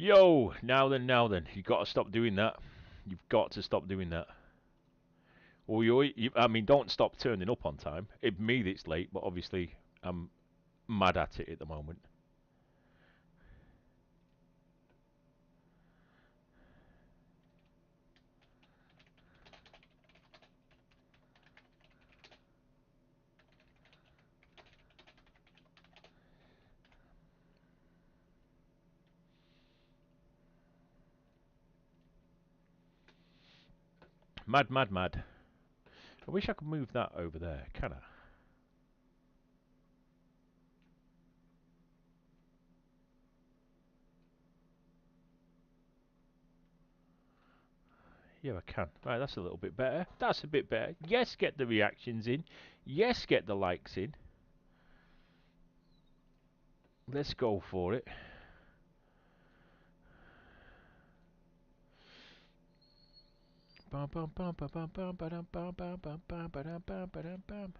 Yo, now then. You've got to stop doing that. You've got to stop doing that. Or I mean, don't stop turning up on time. It's me that's late, but obviously I'm mad at it at the moment. Mad. I wish I could move that over there. Can I? Yeah, I can. Right, that's a little bit better. That's a bit better. Yes, get the reactions in. Yes, get the likes in. Let's go for it. Bum bum bum bum bum bum bum bum bum bum bum bum bum bum.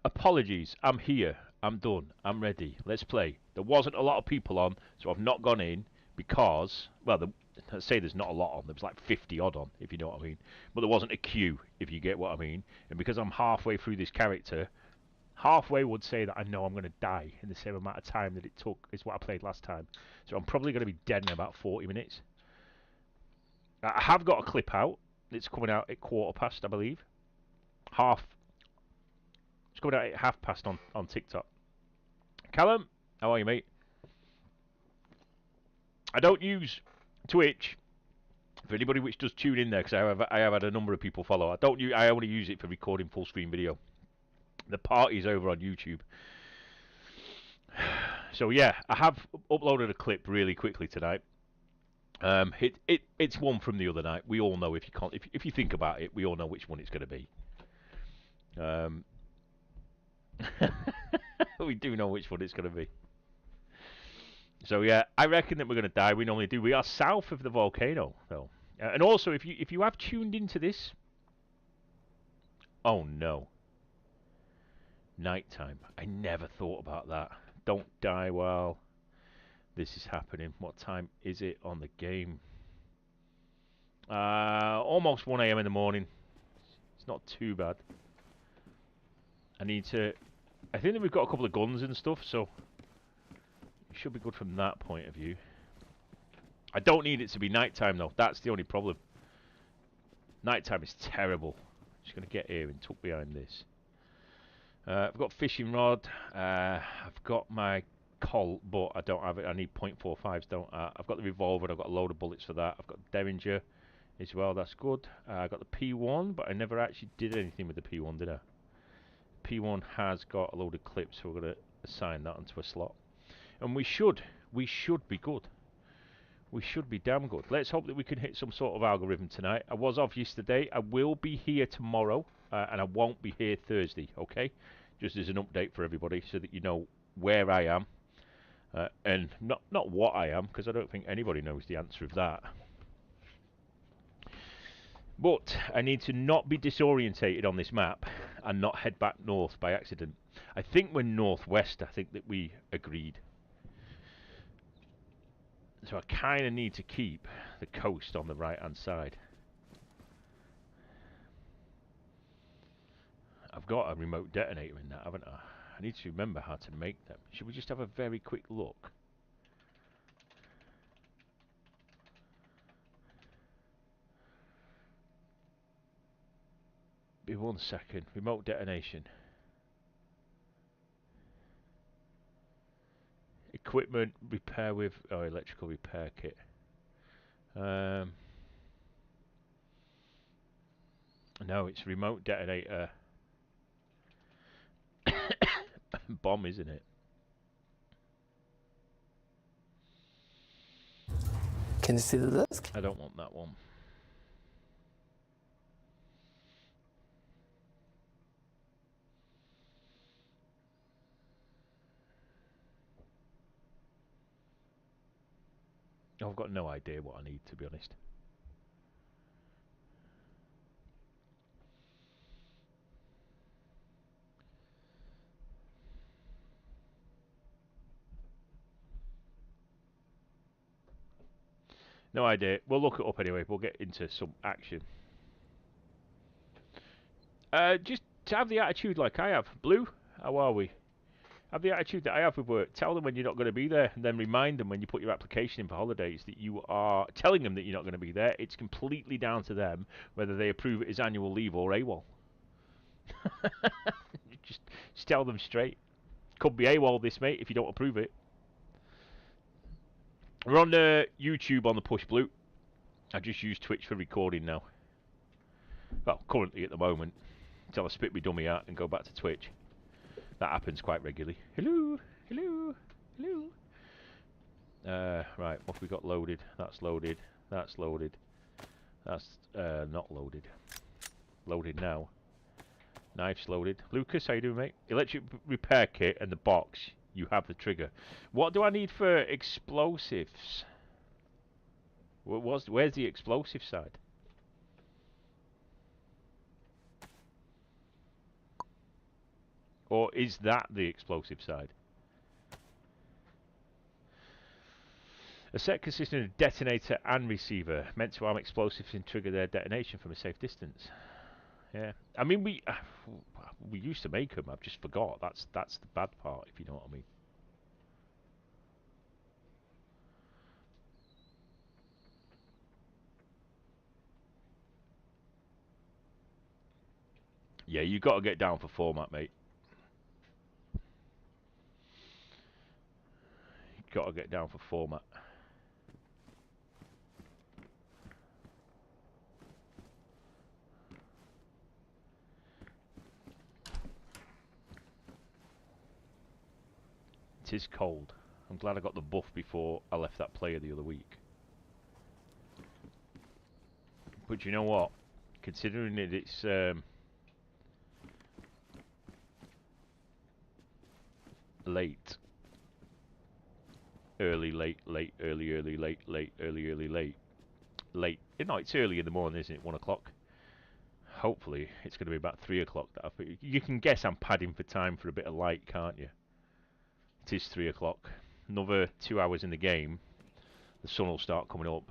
Apologies, I'm here. I'm done. I'm ready. Let's play. There wasn't a lot of people on, so I've not gone in because, well, let's say there's not a lot on. There was like 50 odd on, if you know what I mean. But there wasn't a queue, if you get what I mean. And because I'm halfway through this character, halfway would say that I know I'm going to die in the same amount of time that it took is what I played last time. So I'm probably going to be dead in about 40 minutes. I have got a clip out. It's coming out at 1:15, I believe. It's coming out at 1:30 on TikTok. Callum, how are you, mate? I don't use Twitch for anybody which does tune in there because I have had a number of people follow. I only use it for recording full screen video. The party's over on YouTube. So yeah, I have uploaded a clip really quickly tonight. It's one from the other night. We all know if you think about it, we all know which one it's going to be. We do know which one it's going to be. So yeah, I reckon that we're going to die. We normally do. We are south of the volcano, though. And also, if you have tuned into this, oh no, nighttime. I never thought about that. Don't die while this is happening. What time is it on the game? Almost 1 a.m. in the morning. It's not too bad. I think that we've got a couple of guns and stuff, so it should be good from that point of view. I don't need it to be nighttime though. That's the only problem. Nighttime is terrible. Just gonna get here and tuck behind this. I've got fishing rod. I've got my Colt, but I don't have it. I need .45s, don't I? I've got the revolver. And I've got a load of bullets for that. I've got Derringer as well. That's good. I got the P1, but I never actually did anything with the P1, did I? P1 has got a load of clips, so we're gonna assign that onto a slot, and we should be good. We should be damn good. Let's hope that we can hit some sort of algorithm tonight. I was off yesterday. I will be here tomorrow, and I won't be here Thursday, okay? Just as an update for everybody so that you know where I am. And not what I am, because I don't think anybody knows the answer of that. But I need to not be disorientated on this map and not head back north by accident. I think we're northwest. I think that we agreed. So I kind of need to keep the coast on the right hand side. I've got a remote detonator in that, haven't I? I need to remember how to make them. Should we just have a very quick look? Be 1 second. Remote detonation. Equipment repair with electrical repair kit. No, it's remote detonator. Bomb, isn't it? Can you see the desk? I don't want that one. I've got no idea what I need, to be honest. No idea. We'll look it up anyway. We'll get into some action. Just to have the attitude like I have. Blue, how are we? Have the attitude that I have with work. Tell them when you're not going to be there, and then remind them when you put your application in for holidays that you are telling them that you're not going to be there. It's completely down to them whether they approve it as annual leave or AWOL. just tell them straight. Could be AWOL this, mate, if you don't approve it. We're on YouTube on the Push Blue. I just use Twitch for recording now. Well, currently at the moment. Until I spit my dummy out and go back to Twitch. That happens quite regularly. Hello, hello, hello. Right, what have we got loaded? That's loaded. That's loaded. That's not loaded. Loaded now. Knife's loaded. Lucas, how you doing, mate? Electric repair kit and the box. You have the trigger. What do I need for explosives? Where's the explosive side? Or is that the explosive side? A set consisting of a detonator and receiver, meant to arm explosives and trigger their detonation from a safe distance. Yeah, I mean we used to make them. I've just forgot. That's the bad part, if you know what I mean. Yeah, you got to get down for format, mate. You got to get down for format. It is cold. I'm glad I got the buff before I left that player the other week. But you know what? Considering that it's late, early, late, late, early, early, late, late, early, early, late, late. No, it's early in the morning, isn't it? 1 o'clock. Hopefully, it's going to be about 3 o'clock. You can guess I'm padding for time for a bit of light, can't you? It is 3 o'clock. Another 2 hours in the game, the sun will start coming up,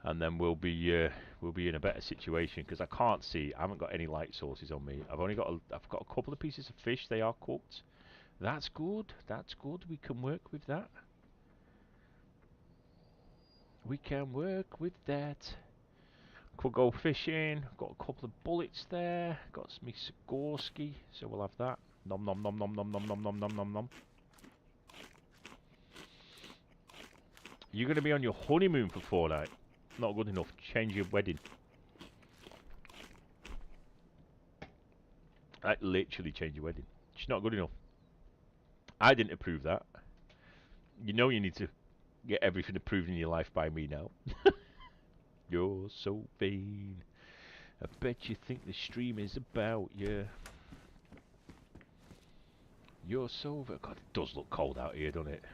and then we'll be in a better situation because I can't see. I haven't got any light sources on me. I've got a couple of pieces of fish. They are cooked. That's good. That's good. We can work with that. We can work with that. Could go fishing. Got a couple of bullets there. Got some Sikorsky, so we'll have that. Nom nom nom nom nom nom nom nom nom nom nom. You're going to be on your honeymoon for 4 nights. Not good enough. Change your wedding. That literally change your wedding. It's not good enough. I didn't approve that. You know you need to get everything approved in your life by me now. You're so vain. I bet you think the stream is about you. You're so vain. God, it does look cold out here, doesn't it?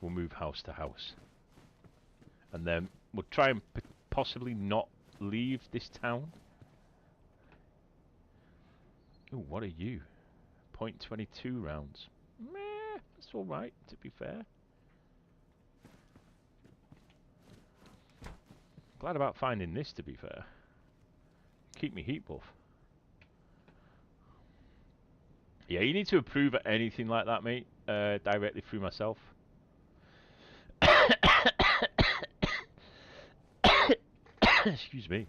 We'll move house to house. And then we'll try and possibly not leave this town. Ooh, what are you? .22 rounds. Meh, that's alright, to be fair. Glad about finding this, to be fair. Keep me heat buff. Yeah, you need to approve anything like that, mate. Directly through myself. Excuse me.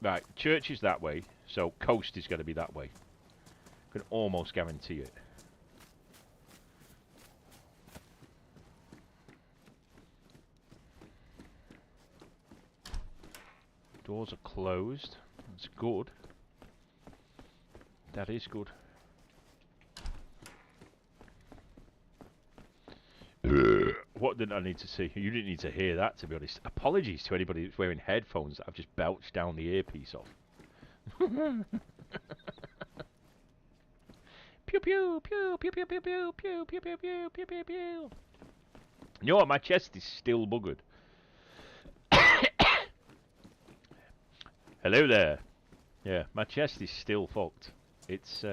Right, church is that way, so coast is going to be that way. I can almost guarantee it. Doors are closed. That's good. That is good. What didn't I need to see? You didn't need to hear that, to be honest. Apologies to anybody that's wearing headphones that I've just belched down the earpiece off. Pew pew pew pew pew pew pew pew pew pew pew pew pew pew. You know what? My chest is still buggered. Hello there. Yeah, my chest is still fucked. It's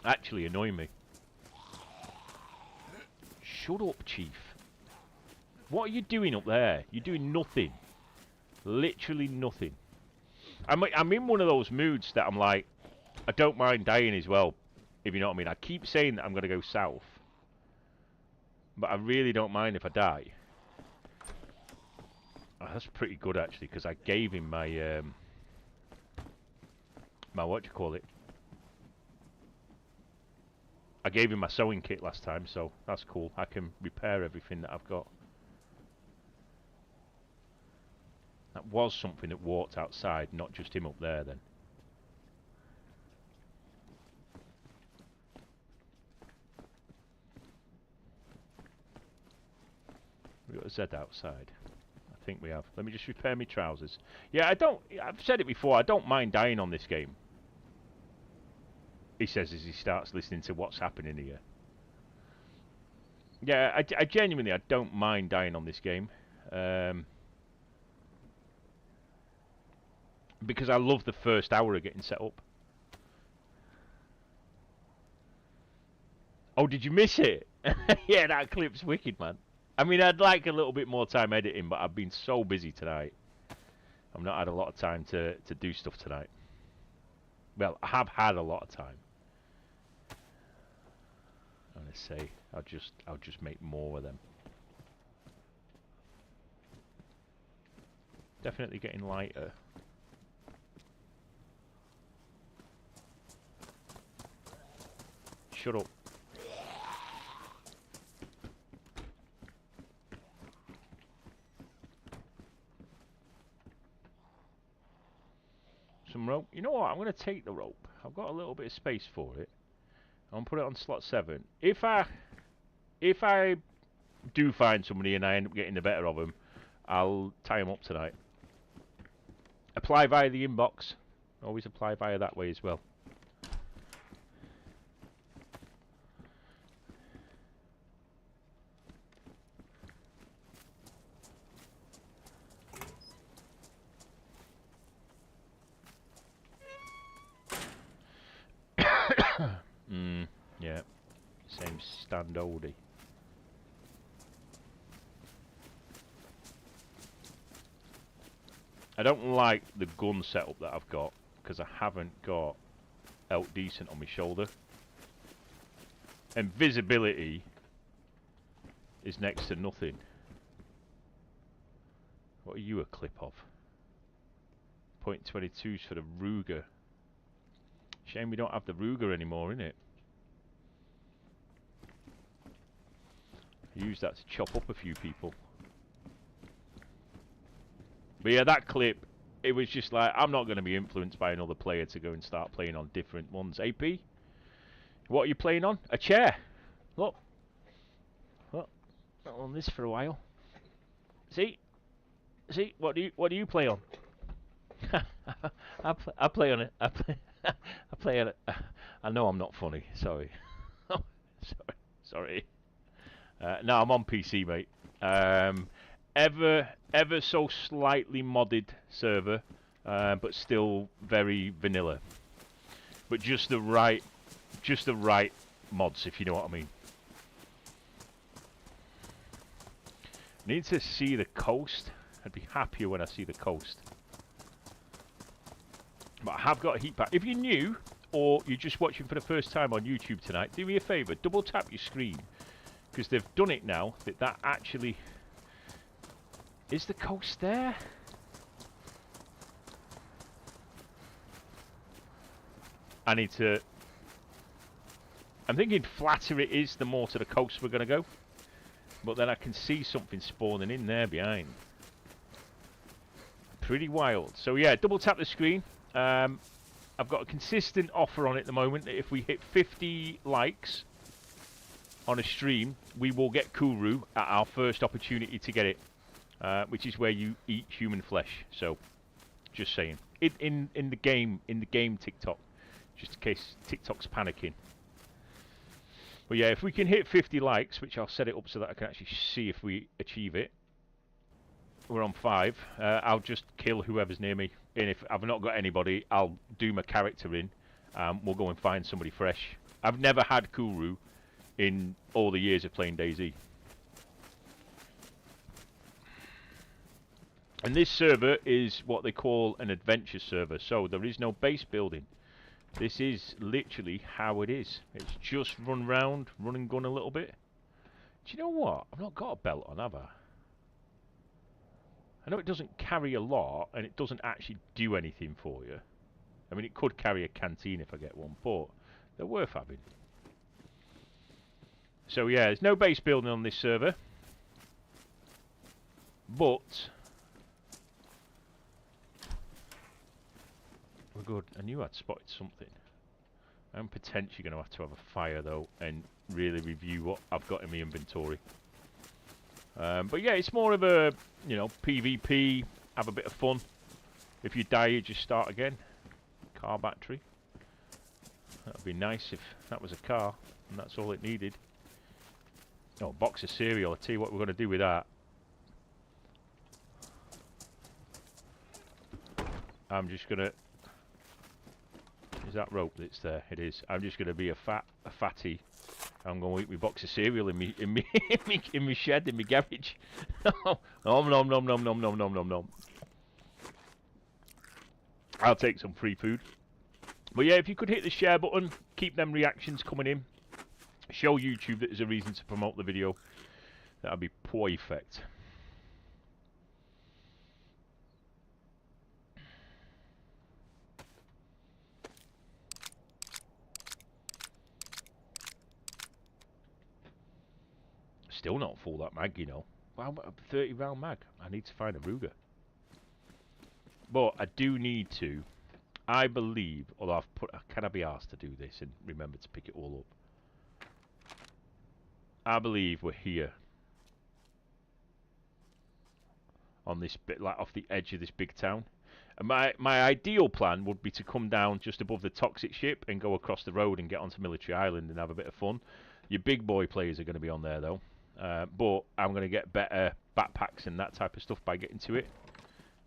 actually annoying me. Shut up, Chief. What are you doing up there? You're doing nothing. Literally nothing. I'm in one of those moods that I'm like, I don't mind dying as well, if you know what I mean. I keep saying that I'm going to go south, but I really don't mind if I die. Oh, that's pretty good, actually, because I gave him my, what do you call it? I gave him my sewing kit last time, so that's cool. I can repair everything that I've got. That was something that walked outside, not just him up there then. We've got a Z outside. I think we have. Let me just repair my trousers. Yeah, I've said it before, I don't mind dying on this game. He says as he starts listening to what's happening here. Yeah, I genuinely, I don't mind dying on this game. Because I love the first hour of getting set up. Oh, did you miss it? Yeah, that clip's wicked, man. I mean, I'd like a little bit more time editing, but I've been so busy tonight. I've not had a lot of time to do stuff tonight. Well, I have had a lot of time. I'm gonna say I'll just make more of them. Definitely getting lighter. Shut up. Some rope. You know what? I'm going to take the rope. I've got a little bit of space for it. I'm going to put it on slot 7. If I do find somebody and I end up getting the better of them, I'll tie them up tonight. Apply via the inbox. Always apply via that way as well. Yeah. Same stand oldie. I don't like the gun setup that I've got because I haven't got elk decent on my shoulder. And visibility is next to nothing. What are you a clip of? .22's for the Ruger. Shame we don't have the Ruger anymore, innit? I used that to chop up a few people. But yeah, that clip, it was just like, I'm not going to be influenced by another player to go and start playing on different ones. AP, what are you playing on? A chair. Look. Look. Not on this for a while. See? See? What do you play on? I play on it. I play on it. I know I'm not funny. Sorry. Sorry. No, I'm on PC, mate. Ever so slightly modded server, but still very vanilla. But just the right mods, if you know what I mean. Need to see the coast. I'd be happier when I see the coast. But I have got a heat pack. If you're new, or you're just watching for the first time on YouTube tonight, do me a favour, double tap your screen. Because they've done it now, that actually... Is the coast there? I need to... I'm thinking flatter it is, the more to the coast we're going to go. But then I can see something spawning in there behind. Pretty wild. So yeah, double tap the screen. I've got a consistent offer on it at the moment that if we hit 50 likes on a stream, we will get Kuru at our first opportunity to get it, which is where you eat human flesh. So, just saying. In the game TikTok, just in case TikTok's panicking. But yeah, if we can hit 50 likes, which I'll set it up so that I can actually see if we achieve it. We're on 5. I'll just kill whoever's near me. And if I've not got anybody, I'll do my character in. We'll go and find somebody fresh. I've never had Kuru in all the years of playing DayZ. And this server is what they call an adventure server. So there is no base building. This is literally how it is. It's just run round, run and gun a little bit. Do you know what? I've not got a belt on, have I? I know it doesn't carry a lot, and it doesn't actually do anything for you. I mean, it could carry a canteen if I get one, but they're worth having. So yeah, there's no base building on this server. But we're good. I knew I'd spotted something. I'm potentially going to have a fire, though, and really review what I've got in my inventory. But yeah, it's more of a, you know, PvP, have a bit of fun. If you die, you just start again. Car battery. That would be nice if that was a car, and that's all it needed. Oh, box of cereal. I'll tell you what we're going to do with that. I'm just going to... Is that rope that's there? It is. I'm just going to be a fatty. I'm going to eat my box of cereal in me shed, in my garage. Nom nom nom nom nom nom nom nom nom. I'll take some free food. But yeah, if you could hit the share button, keep them reactions coming in. Show YouTube that there's a reason to promote the video. That'd be perfect. Still not full that mag, you know. Wow, a 30 round mag. I need to find a Ruger. But I do need to. I believe, although I've put, can I be asked to do this and remember to pick it all up? I believe we're here. On this bit, like off the edge of this big town. And my ideal plan would be to come down just above the toxic ship and go across the road and get onto Military Island and have a bit of fun. Your big boy players are going to be on there though. But I'm going to get better backpacks and that type of stuff by getting to it.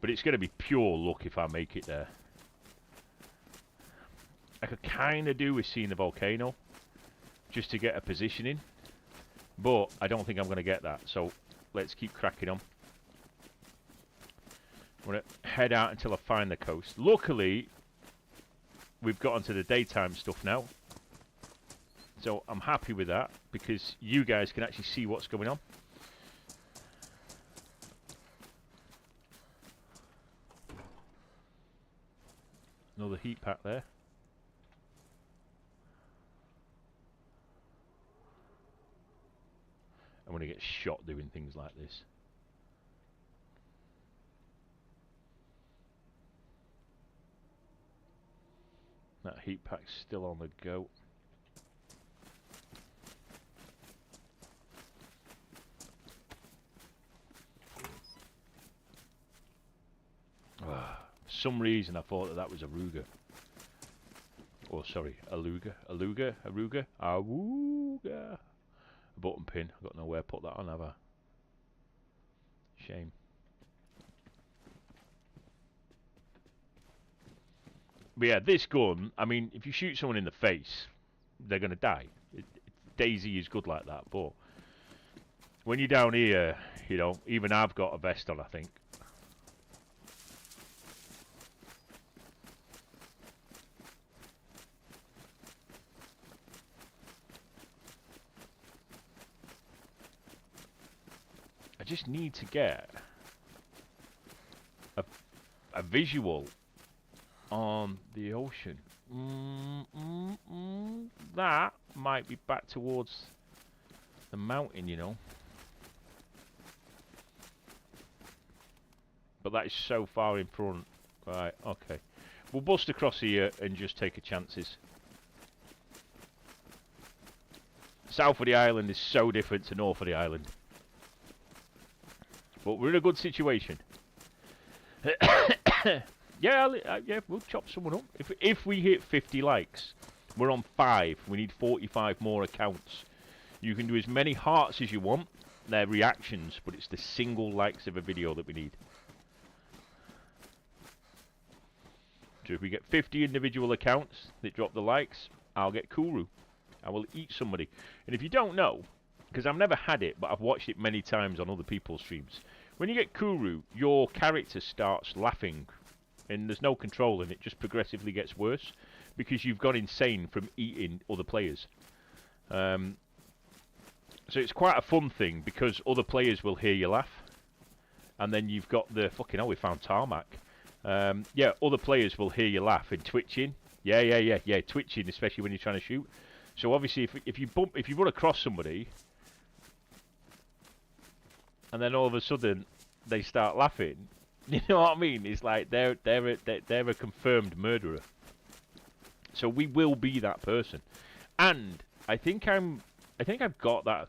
But it's going to be pure luck if I make it there. I could kind of do with seeing the volcano just to get a positioning. But I don't think I'm going to get that. So let's keep cracking on. I'm going to head out until I find the coast. Luckily, we've got onto the daytime stuff now. So I'm happy with that because you guys can actually see what's going on. Another heat pack there. I'm going to get shot doing things like this. That heat pack's still on the go. For some reason I thought that was a Ruger. Oh, sorry, a Luger. A Luger? A Ruger? A Wooga. A button pin. I've got nowhere to put that on, have I? Shame. But yeah, this gun, I mean, if you shoot someone in the face, they're going to die. DayZ is good like that, but when you're down here, you know, even I've got a vest on, I think. I just need to get a visual on the ocean. That might be back towards the mountain, you know. But that is so far in front. Right, okay. We'll bust across here and just take a chances. South of the island is so different to north of the island. But we're in a good situation. Yeah, yeah, we'll chop someone up. If we hit 50 likes, we're on 5. We need 45 more accounts. You can do as many hearts as you want. They're reactions, but it's the single likes of a video that we need. So if we get 50 individual accounts that drop the likes, I'll get Kuru. I will eat somebody. And if you don't know, because I've never had it, but I've watched it many times on other people's streams, when you get Kuru, your character starts laughing. And there's no control, and it just progressively gets worse because you've gone insane from eating other players. So it's quite a fun thing because other players will hear you laugh. And then you've got the... Fucking hell, we found tarmac. Yeah, other players will hear you laugh and twitching. Yeah, twitching, especially when you're trying to shoot. So obviously, if you run across somebody, and then all of a sudden they start laughing, you know what I mean? It's like they're a confirmed murderer. So we will be that person, and I think I've got that.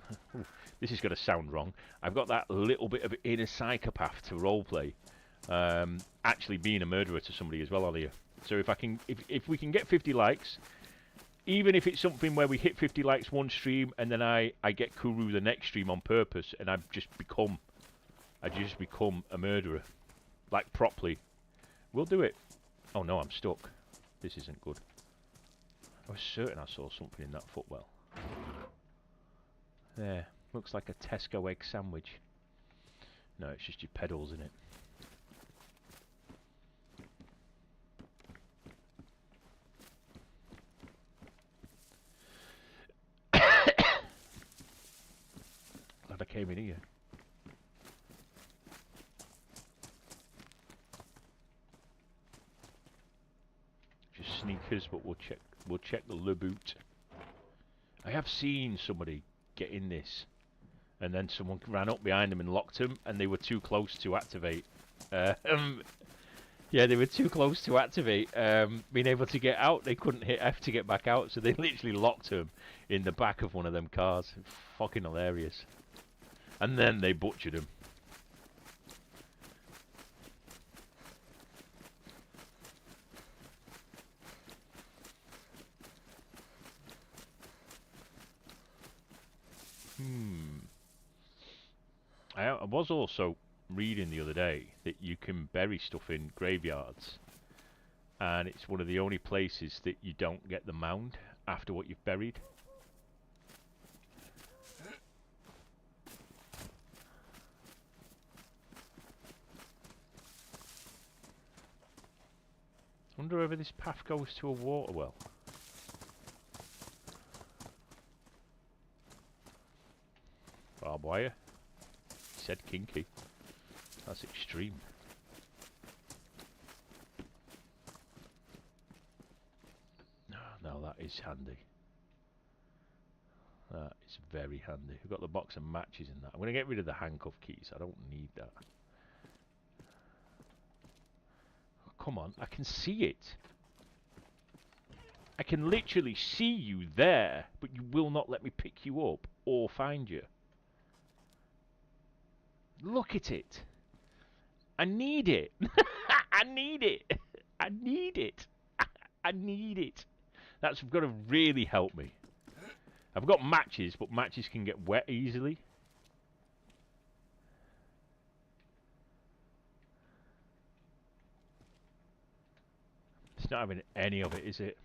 This is going to sound wrong. I've got that little bit of inner psychopath to roleplay. Actually being a murderer to somebody as well on here. So if we can get 50 likes, even if it's something where we hit 50 likes one stream and then I get Kuru the next stream on purpose and I just become a murderer, like properly, we'll do it. Oh no, I'm stuck. This isn't good. I was certain I saw something in that footwell. There, looks like a Tesco egg sandwich. No, it's just your pedals in it. Glad I came in here. Just sneakers, but we'll check the Le Boot. I have seen somebody get in this, and then someone ran up behind them and locked them, and they were too close to activate. Yeah, they were too close to activate. Being able to get out, they couldn't hit F to get back out, so they literally locked him in the back of one of them cars. Fucking hilarious. And then they butchered him. I was also reading the other day that you can bury stuff in graveyards, and it's one of the only places that you don't get the mound after what you've buried. I wonder whether this path goes to a water well. Barbed wire. He said kinky. That's extreme. Now that is handy. That is very handy. We've got the box of matches in that. I'm going to get rid of the handcuff keys. I don't need that. Oh, come on, I can see it. I can literally see you there, but you will not let me pick you up or find you. Look at it. I need it. I need it. I need it. I need it. That's got to really help me. I've got matches, but matches can get wet easily. It's not having any of it, is it?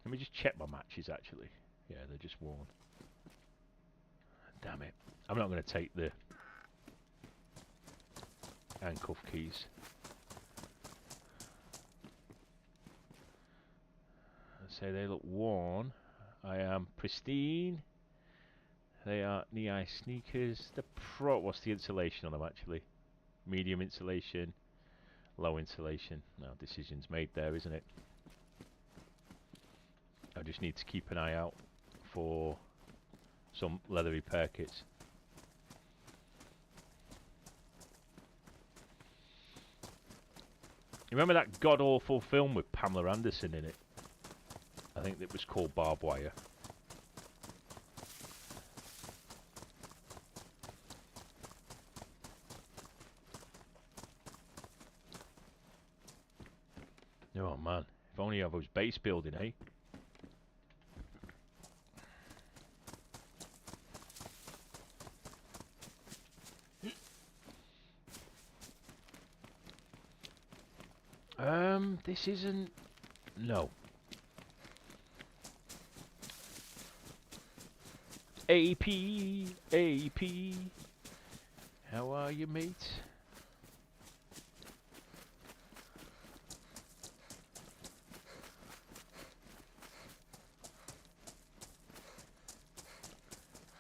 Let me just check my matches, actually. Yeah, they're just worn. Damn it. I'm not going to take the handcuff keys. I say they look worn. I am pristine. They are knee-high sneakers. What's the insulation on them, actually? Medium insulation, low insulation. No, decision's made there, isn't it? I just need to keep an eye out for some leather repair kits. You remember that god-awful film with Pamela Anderson in it? I think it was called Barbed Wire. Oh man, if only I was base building, eh? This isn't... No. AP, AP. How are you, mate?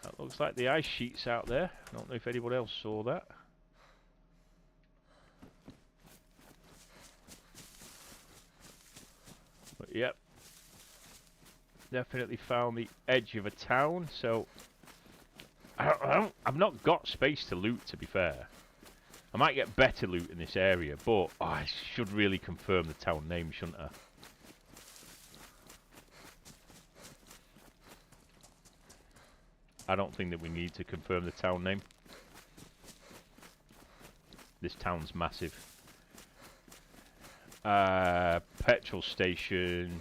That looks like the ice sheet's out there. I don't know if anyone else saw that. But yep. Definitely found the edge of a town, so... I've not got space to loot, to be fair. I might get better loot in this area, but I should really confirm the town name, shouldn't I? I don't think that we need to confirm the town name. This town's massive. Petrol station.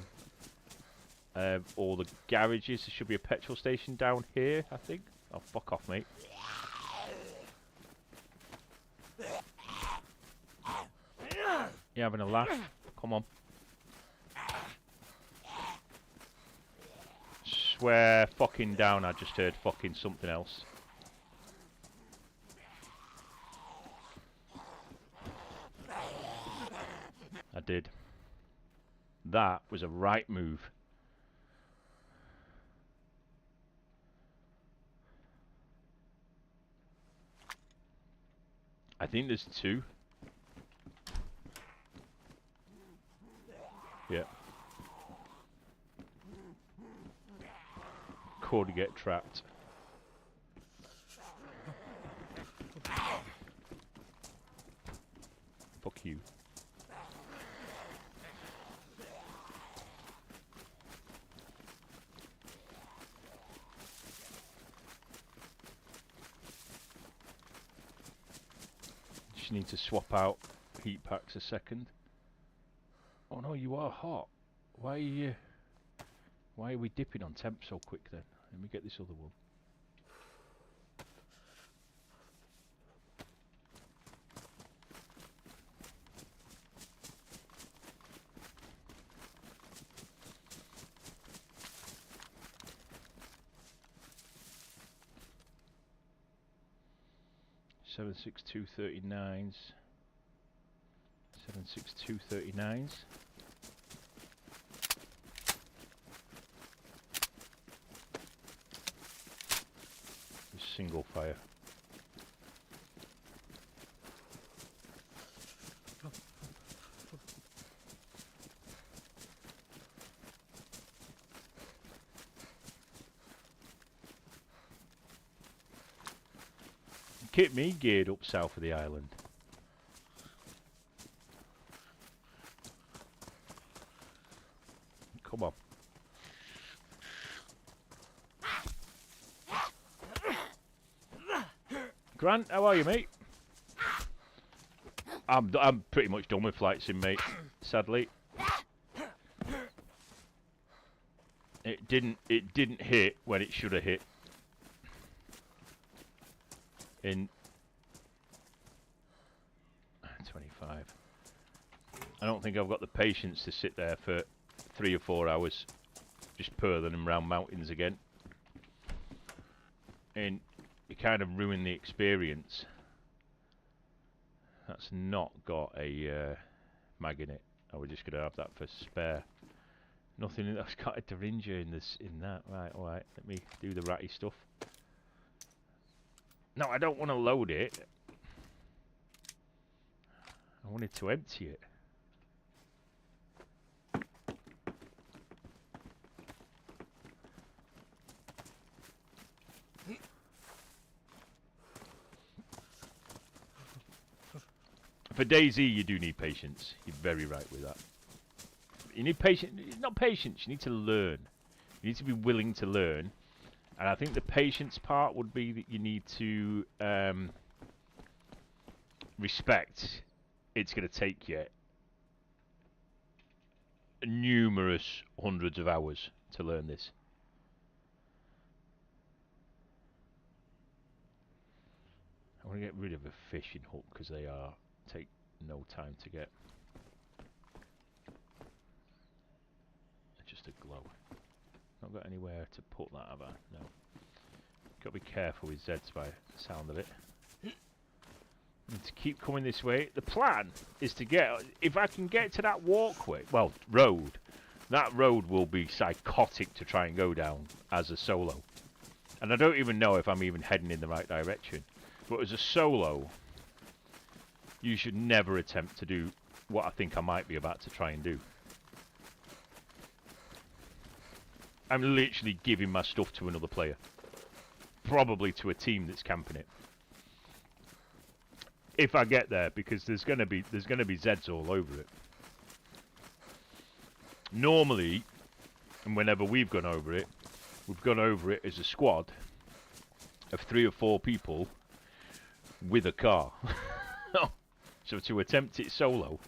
All the garages. There should be a petrol station down here, I think. Oh, fuck off, mate. You having a laugh? Come on. Swear fucking down, I just heard fucking something else. I did. That was a right move. I think there's two. Yeah. Could get trapped. Fuck you. Just need to swap out heat packs a second. Oh no, you are hot. Why are we dipping on temp so quick then? Let me get this other one. Seven 76239s. 76239s. Single fire. Keep me geared up south of the island. Come on. Grant, how are you, mate? I'm pretty much done with flight sim, mate. Sadly, it didn't hit when it should have hit. In 25. I don't think I've got the patience to sit there for 3 or 4 hours just purling them round mountains again. And you kind of ruin the experience. That's not got a mag in it. Oh, we're just going to have that for spare. Nothing that's got a Derringer in this. In that, right? All right. Let me do the ratty stuff. No, I don't want to load it. I wanted to empty it. For DayZ, you do need patience. You're very right with that. You need patience. Not patience. You need to learn. You need to be willing to learn. And I think the patience part would be that you need to respect it's going to take you numerous hundreds of hours to learn this. I want to get rid of a fishing hook because they take no time to get. Just a glow. Not got anywhere to put that, have I? No. Got to be careful with Zeds by the sound of it. And to keep coming this way. The plan is to get, if I can get to that walkway, well, road. That road will be psychotic to try and go down as a solo. And I don't even know if I'm even heading in the right direction. But as a solo, you should never attempt to do what I think I might be about to try and do. I'm literally giving my stuff to another player. Probably to a team that's camping it. If I get there, because there's gonna be Zeds all over it. Normally, and whenever we've gone over it as a squad of 3 or 4 people with a car. So to attempt it solo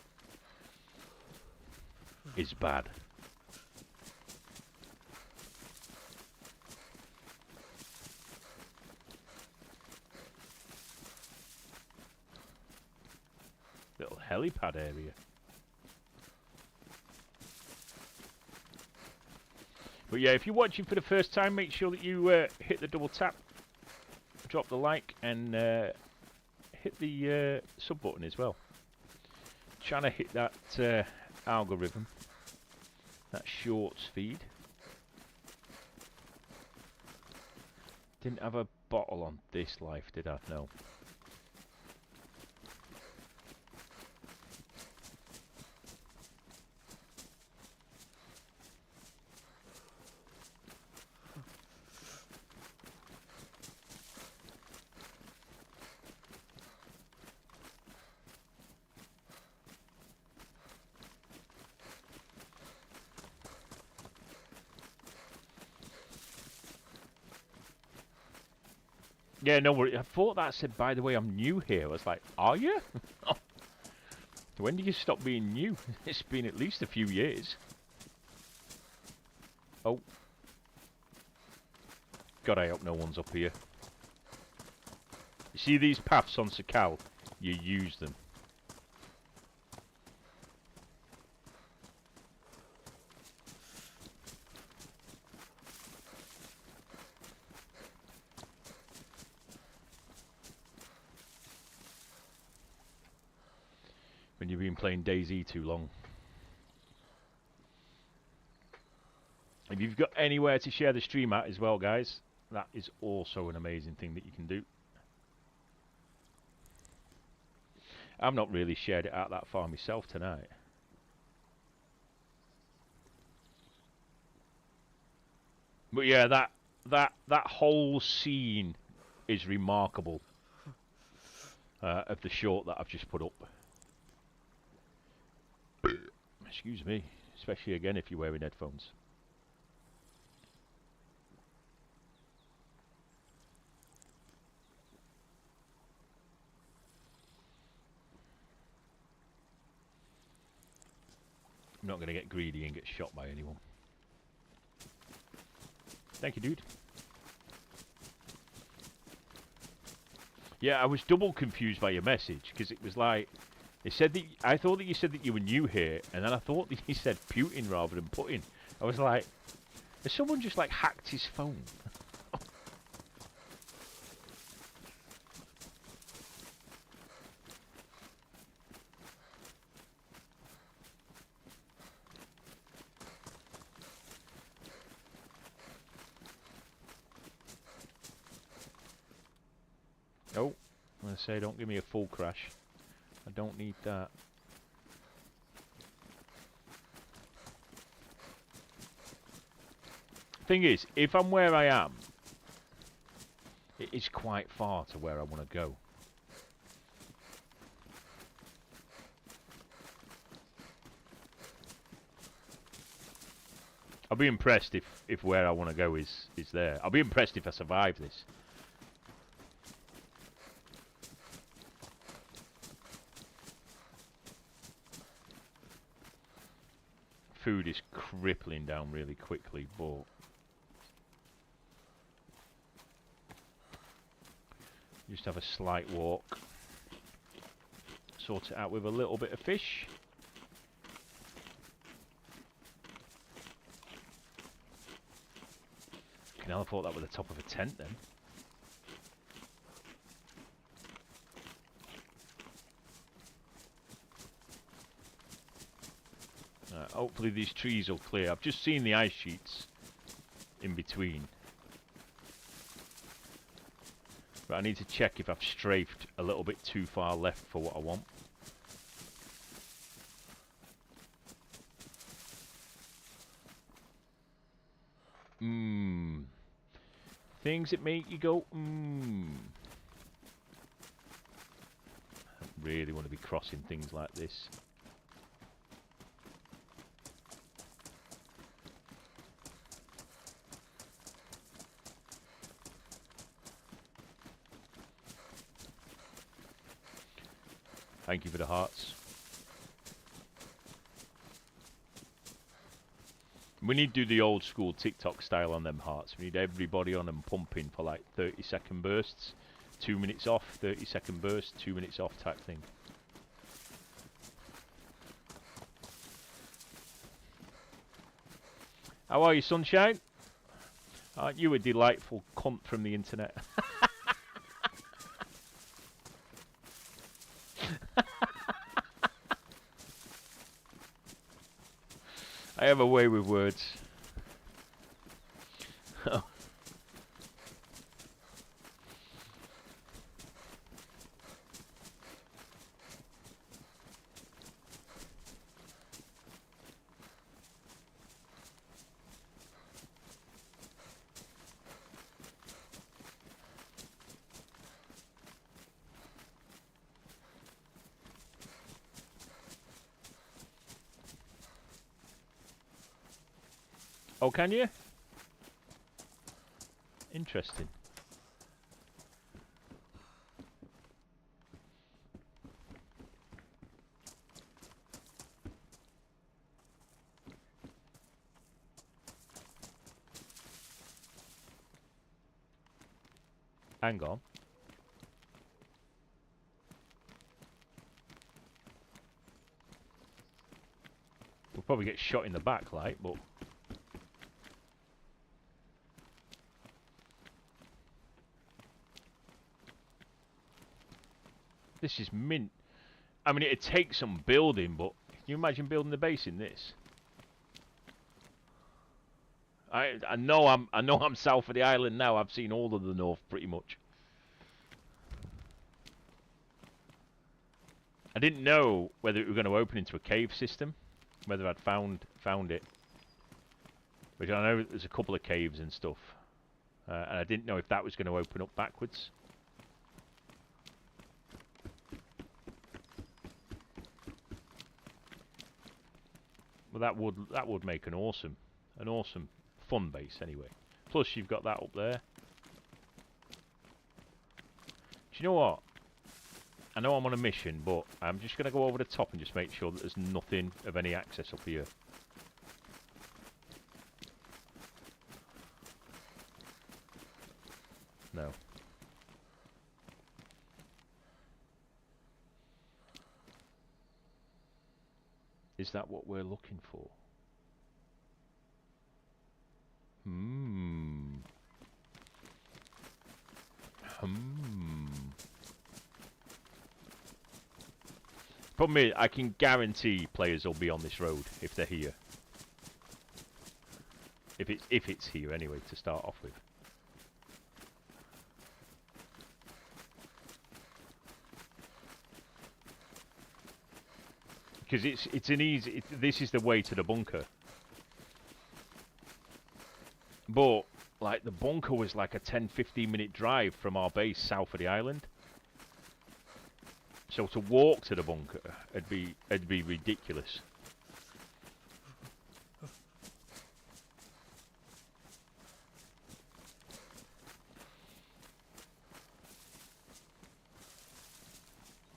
is bad. Little helipad area. But yeah, if you're watching for the first time, make sure that you hit the double tap, drop the like, and hit the sub button as well. Trying to hit that algorithm, that shorts feed. Didn't have a bottle on this life, did I? No. Yeah, no worry. I thought that said, by the way, I'm new here. I was like, are you? When did you stop being new? It's been at least a few years. Oh. God, I hope no one's up here. You see these paths on Sakhal? You use them. When you've been playing DayZ too long. If you've got anywhere to share the stream at as well, guys, that is also an amazing thing that you can do. I've not really shared it out that far myself tonight. But yeah, that whole scene is remarkable. Of the short that I've just put up. Excuse me, especially again if you're wearing headphones. I'm not going to get greedy and get shot by anyone. Thank you, dude. Yeah, I was double confused by your message because it was like, it said that I thought that you said that you were new here, and then I thought that you said Putin rather than Putin. I was like, has someone just like hacked his phone? Oh, I'm gonna say, don't give me a full crash. I don't need that. Thing is, if I'm where I am, it is quite far to where I want to go. I'll be impressed if where I want to go is there. I'll be impressed if I survive this. food is crippling down really quickly, but just have a slight walk. Sort it out with a little bit of fish. I thought that was the top of a tent then. Hopefully these trees will clear. I've just seen the ice sheets in between. But I need to check if I've strafed a little bit too far left for what I want. Things that make you go, I don't really want to be crossing things like this. Thank you for the hearts. We need to do the old school TikTok style on them hearts. We need everybody on them pumping for like 30-second bursts. 2 minutes off, 30-second burst, 2 minutes off type thing. How are you, sunshine? Aren't you a delightful cunt from the internet? I have a way with words. Oh, can you? Interesting. Hang on. We'll probably get shot in the back, like, but... This is mint. I mean, it'd take some building, but can you imagine building the base in this? I know I'm south of the island now. I've seen all of the north pretty much. I didn't know whether it were going to open into a cave system, whether I'd found it. Which I know there's a couple of caves and stuff, and I didn't know if that was going to open up backwards. Well, that would make an awesome fun base anyway. Plus you've got that up there. Do you know what? I know I'm on a mission, but I'm just going to go over the top and just make sure that there's nothing of any access up here. No. Is that what we're looking for? Problem is, I can guarantee players will be on this road if they're here. If it's here anyway to start off with. Because it's an easy. This is the way to the bunker. But like the bunker was like a 10-15 minute drive from our base south of the island. So to walk to the bunker, it'd be ridiculous.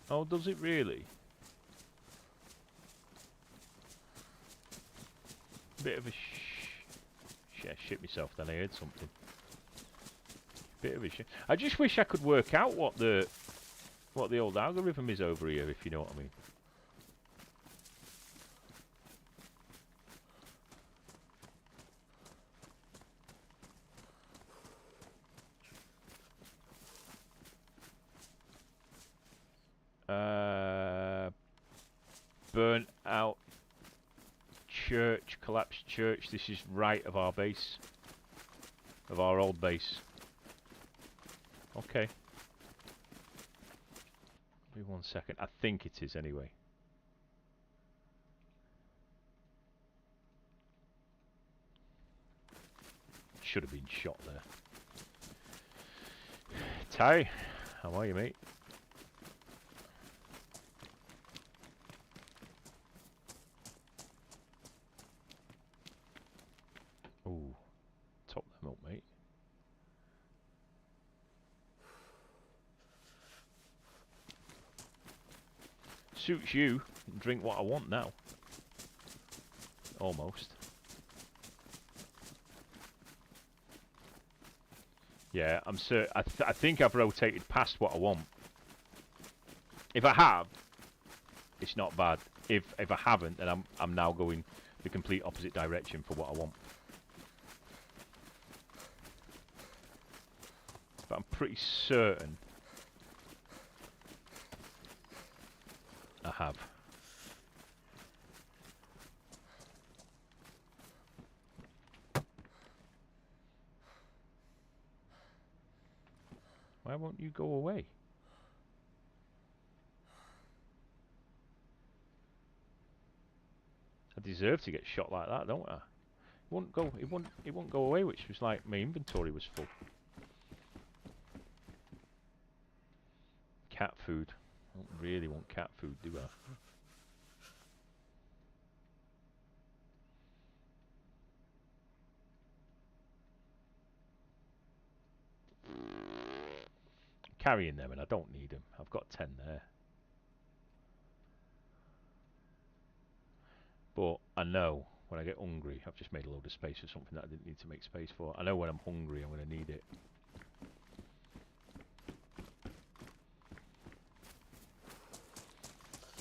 Oh, does it really? Bit of a shit myself. Then I heard something. Bit of a shit. I just wish I could work out what the old algorithm is over here, if you know what I mean. Burnt out church, collapsed church. This is right of our base, of our old base. Okay. Give me 1 second. I think it is anyway. Should have been shot there. Ty, how are you, mate? Ooh, top them up, mate. Suits you. Drink what I want now. Almost. Yeah, I'm certain. I think I've rotated past what I want. If I have, it's not bad. If I haven't, then I'm now going the complete opposite direction for what I want. But I'm pretty certain I have. Why won't you go away? I deserve to get shot like that, don't I? It won't go. It won't go away, which was like my inventory was full. Cat food. I don't really want cat food, do I? Carrying them, and I don't need them. I've got 10 there. But I know when I get hungry, I've just made a load of space for something that I didn't need to make space for. I know when I'm hungry, I'm going to need it.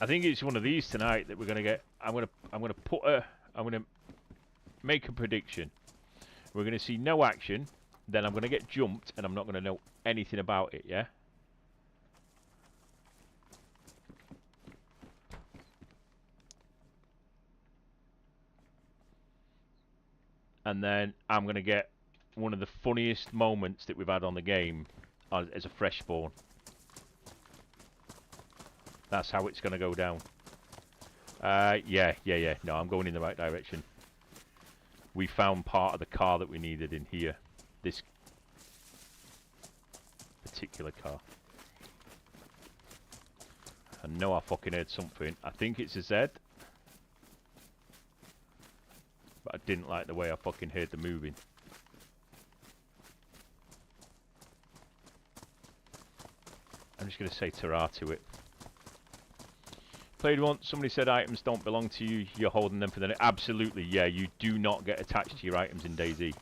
I think it's one of these tonight that we're going to get. I'm going to make a prediction. We're going to see no action, then I'm going to get jumped, and I'm not going to know anything about it, yeah? And then I'm going to get one of the funniest moments that we've had on the game as a fresh spawn. That's how it's going to go down. Yeah. No, I'm going in the right direction. We found part of the car that we needed in here. This particular car. I know I fucking heard something. I think it's a Z. But I didn't like the way I fucking heard the moving. I'm just going to say ta-ra to it. Played once, somebody said items don't belong to you, you're holding them for the... Absolutely, yeah, you do not get attached to your items in DayZ.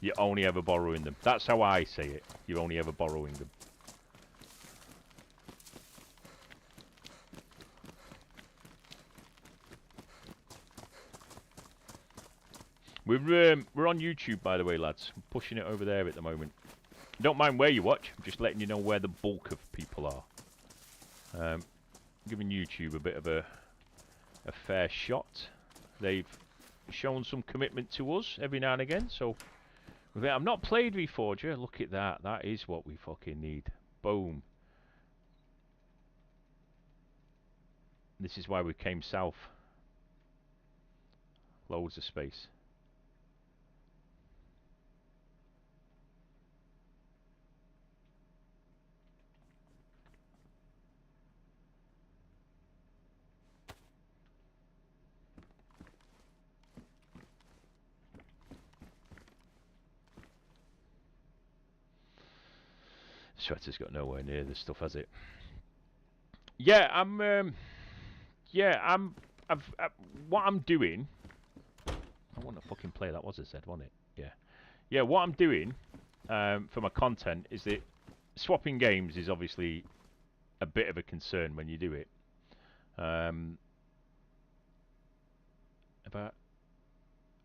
You're only ever borrowing them. That's how I say it. You're only ever borrowing them. We're on YouTube, by the way, lads. I'm pushing it over there at the moment. Don't mind where you watch. I'm just letting you know where the bulk of people are. Giving YouTube a bit of a fair shot. They've shown some commitment to us every now and again. So I've not played Reforger. Look at that. That is what we fucking need. Boom. This is why we came south. Loads of space. Sweater's got nowhere near this stuff, has it? Yeah, what I'm doing I want to fucking play that was, I said, wasn't it? Yeah. Yeah, what I'm doing for my content is that swapping games is obviously a bit of a concern when you do it.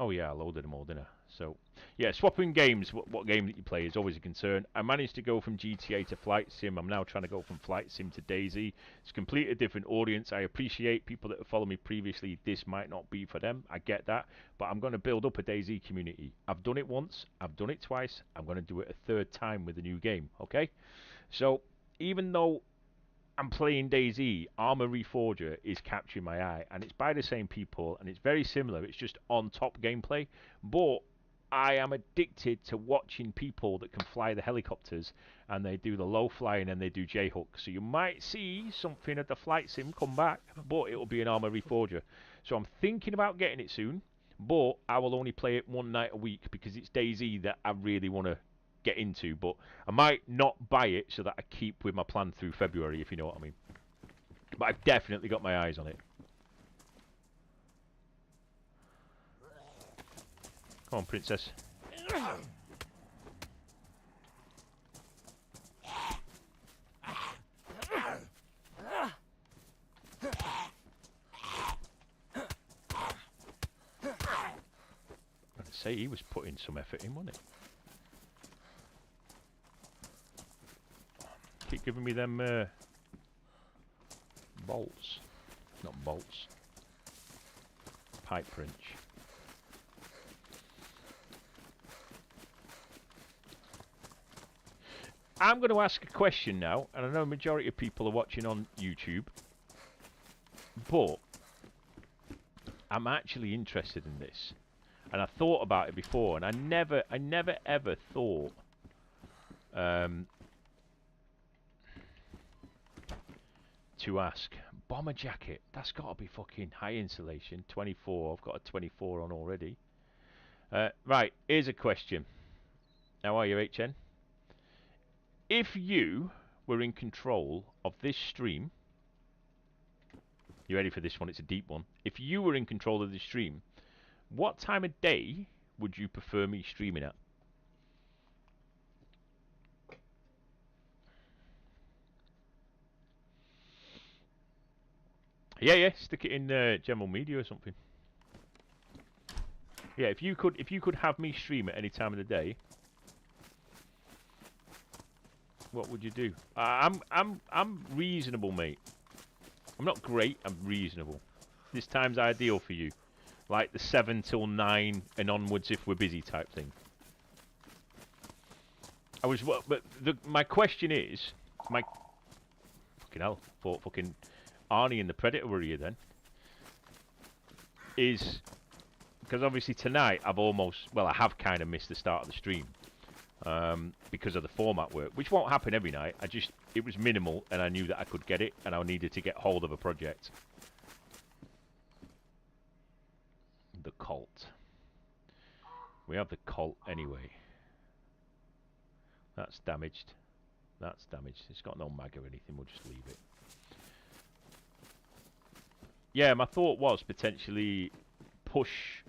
Oh yeah, I loaded them all, didn't I? So, yeah, swapping games, what game that you play is always a concern. I managed to go from GTA to Flight Sim. I'm now trying to go from Flight Sim to DayZ. It's completely different audience. I appreciate people that have followed me previously. This might not be for them. I get that. But I'm going to build up a DayZ community. I've done it once. I've done it twice. I'm going to do it a third time with a new game, okay? So, even though I'm playing DayZ, Armor Reforger is capturing my eye, and it's by the same people, and it's very similar. It's just on top gameplay, but I am addicted to watching people that can fly the helicopters, and they do the low flying and they do J-hook. So you might see something at the Flight Sim come back, but it will be an Armor Reforger. So I'm thinking about getting it soon, but I will only play it one night a week because it's DayZ that I really want to get into, but I might not buy it so that I keep with my plan through February, if you know what I mean. But I've definitely got my eyes on it. Come on, princess. I'd say he was putting some effort in, wasn't he? Keep giving me them bolts. Not bolts. Pipe wrench. I'm going to ask a question now, and I know a majority of people are watching on YouTube, but I'm actually interested in this. And I thought about it before, and I never ever thought to ask. Bomber jacket, that's got to be fucking high insulation. 24, I've got a 24 on already. Right, here's a question. How are you, HN? If you were in control of this stream, you ready for this one? It's a deep one. If you were in control of this stream, what time of day would you prefer me streaming at? Yeah, stick it in general media or something. Yeah, if you could have me stream at any time of the day, what would you do? I'm reasonable, mate. I'm not great. I'm reasonable. This time's ideal for you, like the 7 till 9 and onwards if we're busy type thing. My question is, fucking hell, thought fucking Arnie and the Predator were here then. Is because obviously tonight I have kind of missed the start of the stream. Because of the format work, which won't happen every night. It was minimal, and I knew that I could get it, and I needed to get hold of a project. The Colt. We have the Colt anyway. That's damaged. That's damaged. It's got no mag or anything. We'll just leave it. Yeah, my thought was potentially push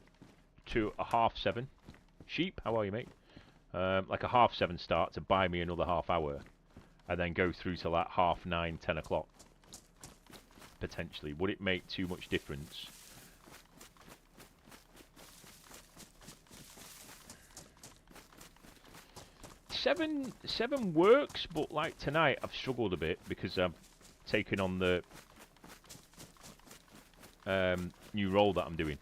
to a 7:30. Sheep, how are you, mate? Like a 7:30 start to buy me another half hour, and then go through to like 9:30, 10 o'clock. Potentially, would it make too much difference? Seven works, but like tonight I've struggled a bit because I've taken on the new role that I'm doing.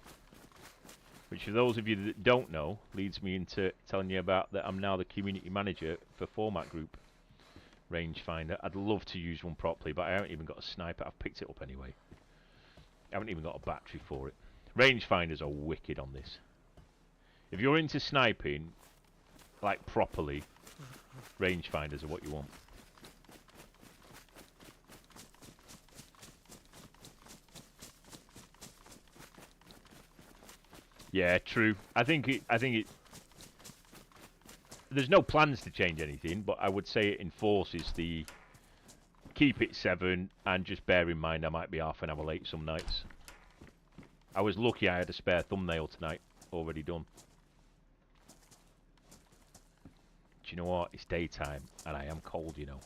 Which, for those of you that don't know, leads me into telling you about that I'm now the community manager for Format Group Rangefinder. I'd love to use one properly, but I haven't even got a sniper. I've picked it up anyway. I haven't even got a battery for it. Rangefinders are wicked on this. If you're into sniping, like properly, rangefinders are what you want. Yeah, true. I think it. There's no plans to change anything, but I would say it enforces the keep it 7, and just bear in mind I might be half an hour late some nights. I was lucky I had a spare thumbnail tonight. already done. Do you know what? It's daytime, and I am cold, you know.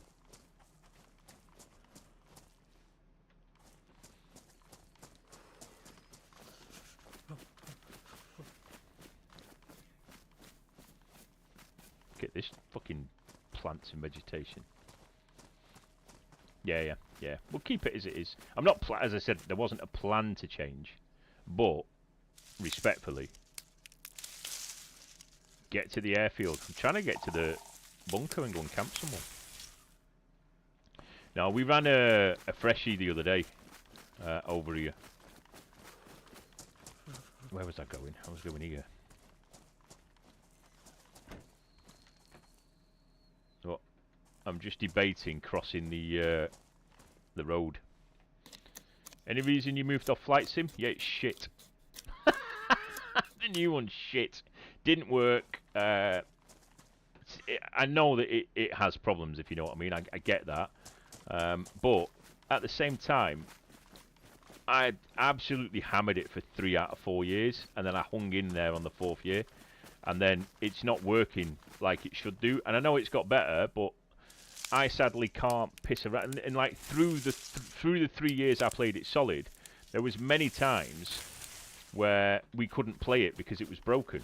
Get this fucking plants and vegetation. Yeah. We'll keep it as it is. I'm not, as I said, there wasn't a plan to change, but respectfully, get to the airfield. I'm trying to get to the bunker and go and camp somewhere. Now, we ran a freshie the other day over here. Where was I going? I was going here. So, I'm just debating crossing the road. Any reason you moved off Flight Sim? Yeah, it's shit. The new one's shit. Didn't work. I know that it has problems, if you know what I mean. I get that. But at the same time, I absolutely hammered it for 3 out of 4 years, and then I hung in there on the 4th year, and then it's not working like it should do. And I know it's got better, but I sadly can't piss around. And like through the 3 years I played it solid, there was many times where we couldn't play it because it was broken.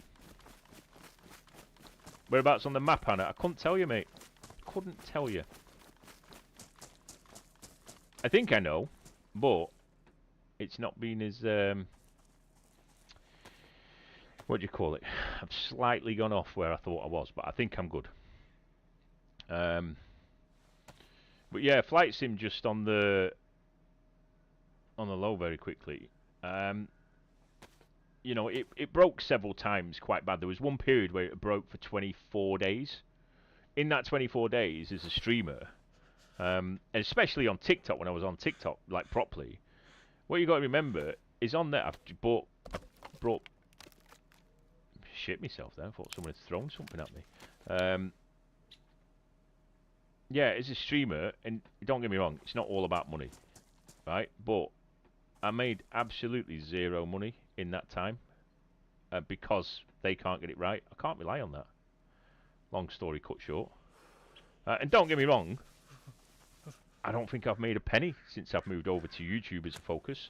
Whereabouts on the map, Hannah? I couldn't tell you, mate. Couldn't tell you. I think I know, but it's not been as what do you call it? I've slightly gone off where I thought I was, but I think I'm good. But yeah, Flight Sim just on the low very quickly. You know, it broke several times quite bad. There was one period where it broke for 24 days. In that 24 days, as a streamer, and especially on TikTok, when I was on TikTok, like properly, what you got to remember is on there, I've brought shit myself there. I thought someone had thrown something at me. Yeah, as a streamer, and don't get me wrong, it's not all about money, right? But I made absolutely zero money in that time because they can't get it right. I can't rely on that. Long story cut short. And don't get me wrong, I don't think I've made a penny since I've moved over to YouTube as a focus.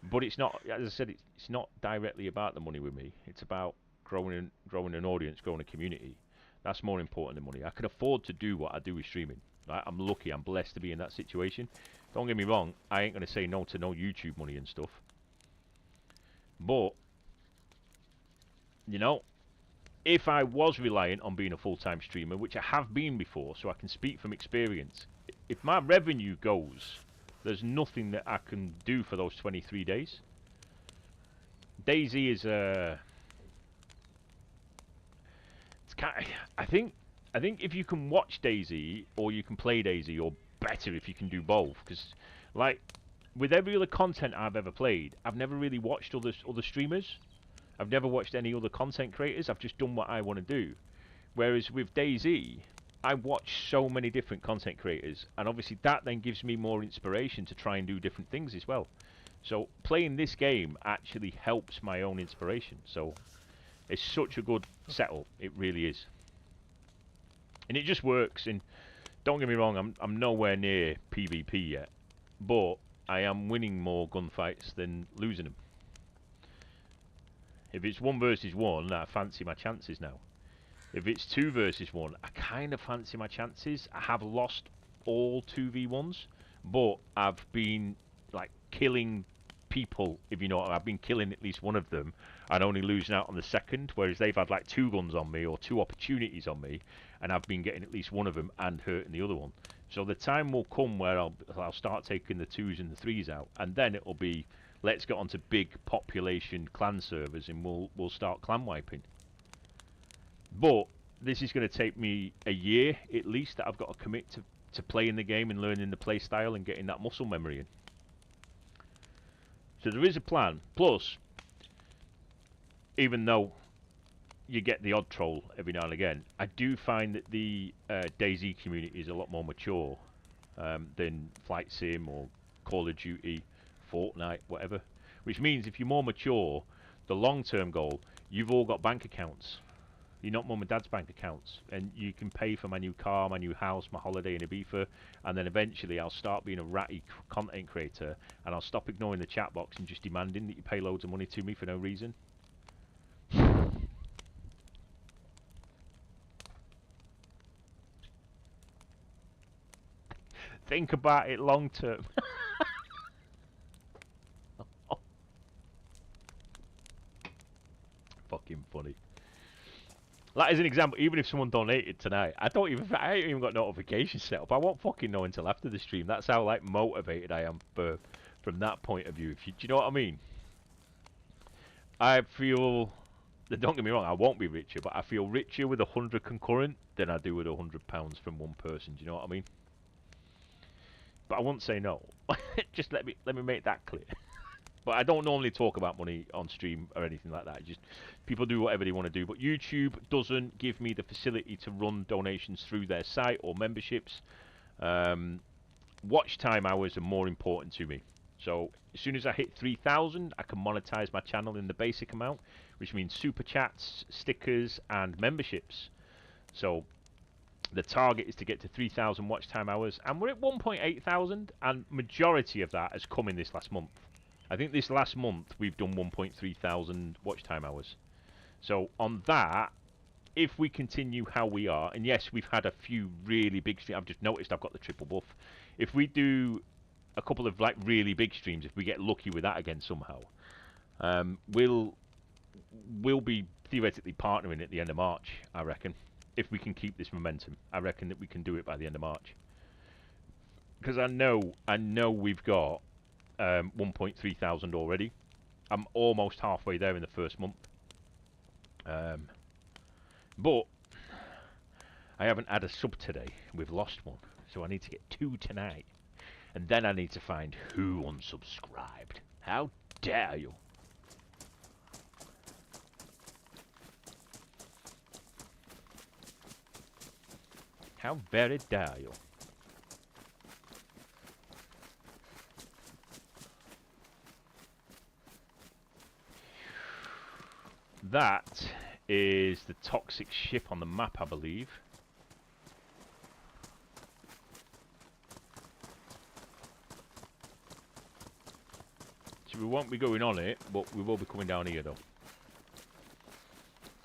But it's not, as I said, it's not directly about the money with me. It's about growing an audience, growing a community. That's more important than money. I can afford to do what I do with streaming. Right? I'm lucky, I'm blessed to be in that situation. Don't get me wrong, I ain't going to say no to no YouTube money and stuff. But, you know, if I was reliant on being a full-time streamer, which I have been before, so I can speak from experience, if my revenue goes, there's nothing that I can do for those 23 days. DayZ is it's kind of, I think if you can watch DayZ or you can play DayZ, or better if you can do both, because like with every other content I've ever played, I've never really watched other streamers. I've never watched any other content creators. I've just done what I want to do. Whereas with DayZ, I watch so many different content creators, and obviously that then gives me more inspiration to try and do different things as well. So playing this game actually helps my own inspiration. So it's such a good setup. It really is. And it just works. And don't get me wrong, I'm nowhere near PvP yet, but I am winning more gunfights than losing them. If it's 1 versus 1, I fancy my chances now. If it's 2 versus 1, I kind of fancy my chances. I have lost all 2v1s, but I've been like killing people, if you know what I mean. I've been killing at least one of them and only losing out on the second, whereas they've had like 2 guns on me or 2 opportunities on me, and I've been getting at least one of them and hurting the other one. So the time will come where I'll start taking the 2s and the 3s out, and then it'll be, let's get onto big population clan servers and we'll start clan wiping. But this is going to take me a year at least that I've got to commit to playing the game and learning the play style and getting that muscle memory in. So there is a plan. Plus, even though you get the odd troll every now and again, I do find that the DayZ community is a lot more mature than Flight Sim or Call of Duty, Fortnite, whatever. Which means if you're more mature, the long-term goal, You've all got bank accounts. You're not mum and dad's bank accounts, and you can pay for my new car, my new house, my holiday in Ibiza, and then eventually I'll start being a ratty content creator, and I'll stop ignoring the chat box and just demanding that you pay loads of money to me for no reason. Think about it long term. Fucking funny. Like as an example, even if someone donated tonight, I ain't even got notifications set up. I won't fucking know until after the stream. That's how like motivated I am from that point of view. Do you know what I mean? I feel, don't get me wrong, I won't be richer, but I feel richer with 100 concurrent than I do with £100 from one person. Do you know what I mean? But I won't say no. Just let me make that clear. But I don't normally talk about money on stream or anything like that. Just people do whatever they want to do. But YouTube doesn't give me the facility to run donations through their site or memberships. Watch time hours are more important to me. So as soon as I hit 3,000, I can monetize my channel in the basic amount, which means super chats, stickers, and memberships. So the target is to get to 3,000 watch time hours, and we're at 1.8 thousand, and majority of that has come in this last month. I think this last month we've done 1.3 thousand watch time hours. So on that, if we continue how we are, and yes, we've had a few really big streams. I've just noticed I've got the triple buff. If we do a couple of like really big streams, if we get lucky with that again somehow, we'll be theoretically partnering at the end of March, I reckon. If we can keep this momentum, I reckon that we can do it by the end of March. Because I know we've got 1.3 thousand already. I'm almost halfway there in the first month. But I haven't had a sub today. We've lost one. So I need to get 2 tonight. And then I need to find who unsubscribed. How dare you? How very dare you? That is the toxic ship on the map, I believe. So we won't be going on it, but we will be coming down here though.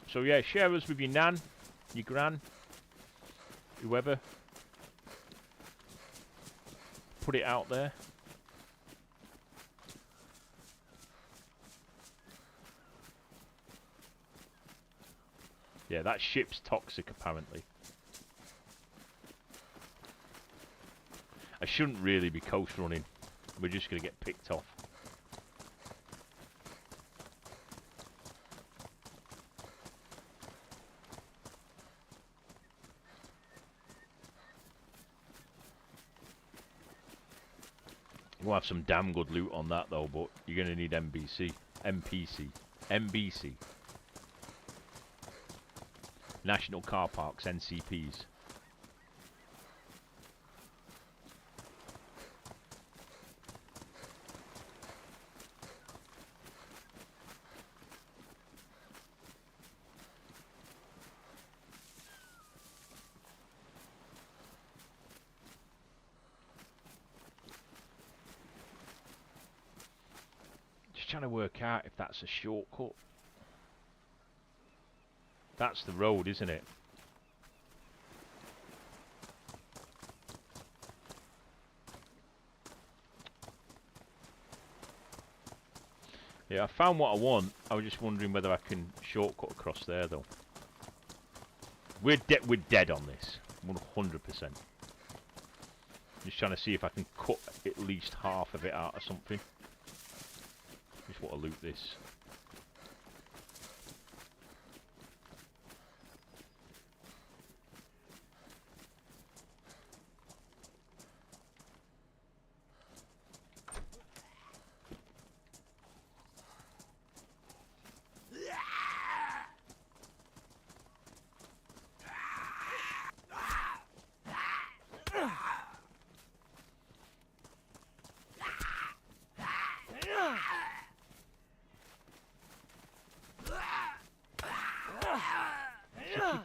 So yeah, share us with your nan, your gran, whoever. Put it out there. Yeah, that ship's toxic apparently. I shouldn't really be coast running. We're just going to get picked off. We'll have some damn good loot on that though, but you're going to need MBC. National Car Parks, NCPs. Just trying to work out if that's a shortcut. That's the road, isn't it? Yeah, I found what I want. I was just wondering whether I can shortcut across there, though. We're dead on this, 100%. Just trying to see if I can cut at least half of it out or something. Just want to loot this.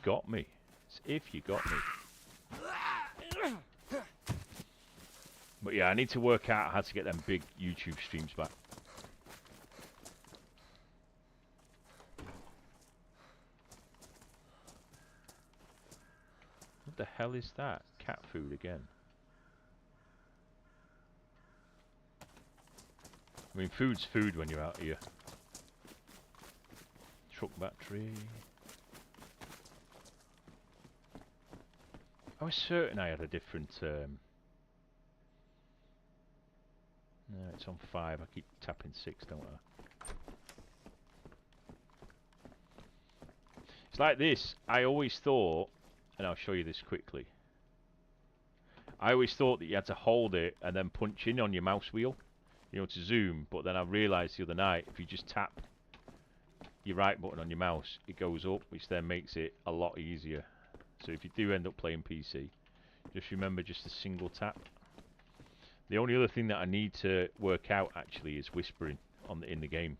got me. It's if you got me. But yeah, I need to work out how to get them big YouTube streams back. What the hell is that? Cat food again. I mean, food's food when you're out here. Truck battery. I was certain I had a different... No, it's on 5. I keep tapping 6, don't I? It's like this. I always thought, and I'll show you this quickly. I always thought that you had to hold it and then punch in on your mouse wheel, you know, to zoom. But then I realised the other night, if you just tap your right button on your mouse, it goes up, which then makes it a lot easier. So if you do end up playing PC, just remember just a single tap. The only other thing that I need to work out actually is whispering in the game.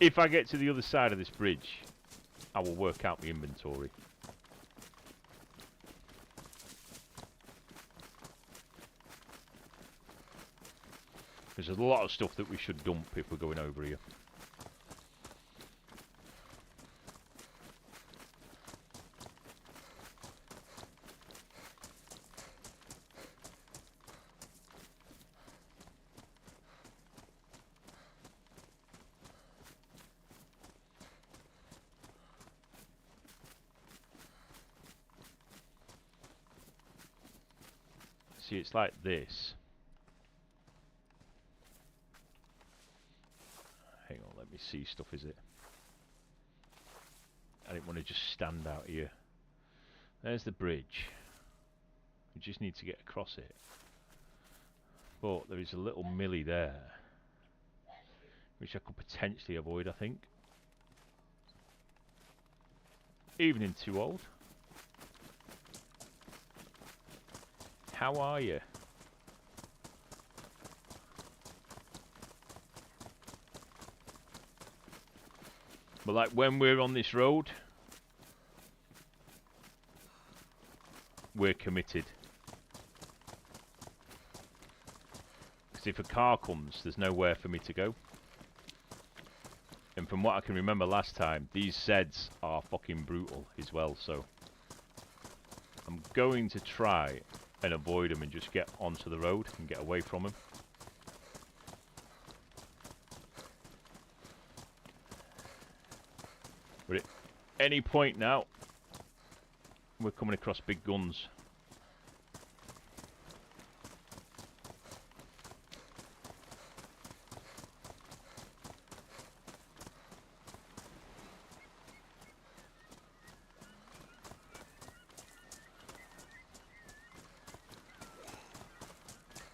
If I get to the other side of this bridge, I will work out my inventory. There's a lot of stuff that we should dump if we're going over here. See, it's like this. Hang on, let me see stuff, is it? I didn't want to just stand out here. There's the bridge. We just need to get across it. But there is a little millie there, which I could potentially avoid, I think. Evening, Too Old. How are you? But like when we're on this road, we're committed. Because if a car comes, there's nowhere for me to go. And from what I can remember last time, these Zeds are fucking brutal as well, so I'm going to try and avoid them and just get onto the road and get away from them. But at any point now, we're coming across big guns.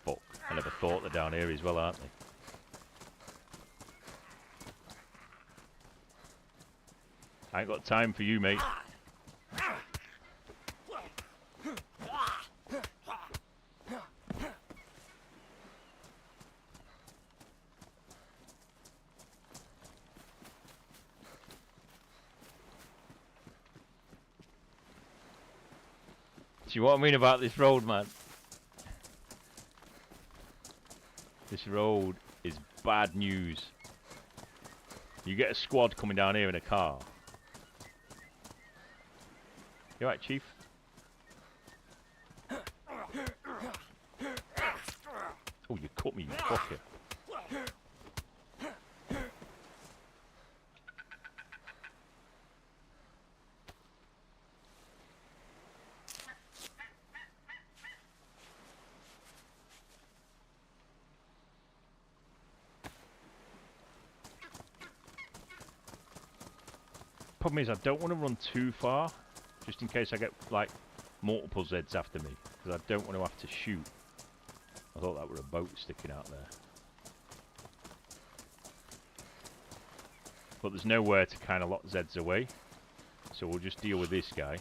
Fuck, I never thought they're down here as well, aren't they? I ain't got time for you, mate. See what I mean about this road, man? This road is bad news. You get a squad coming down here in a car. You alright, Chief? Oh, you cut me, you fucker. Problem is, I don't want to run too far, just in case I get like multiple Zeds after me, because I don't want to have to shoot. I thought that were a boat sticking out there, but there's nowhere to kind of lock Zeds away, so we'll just deal with this guy.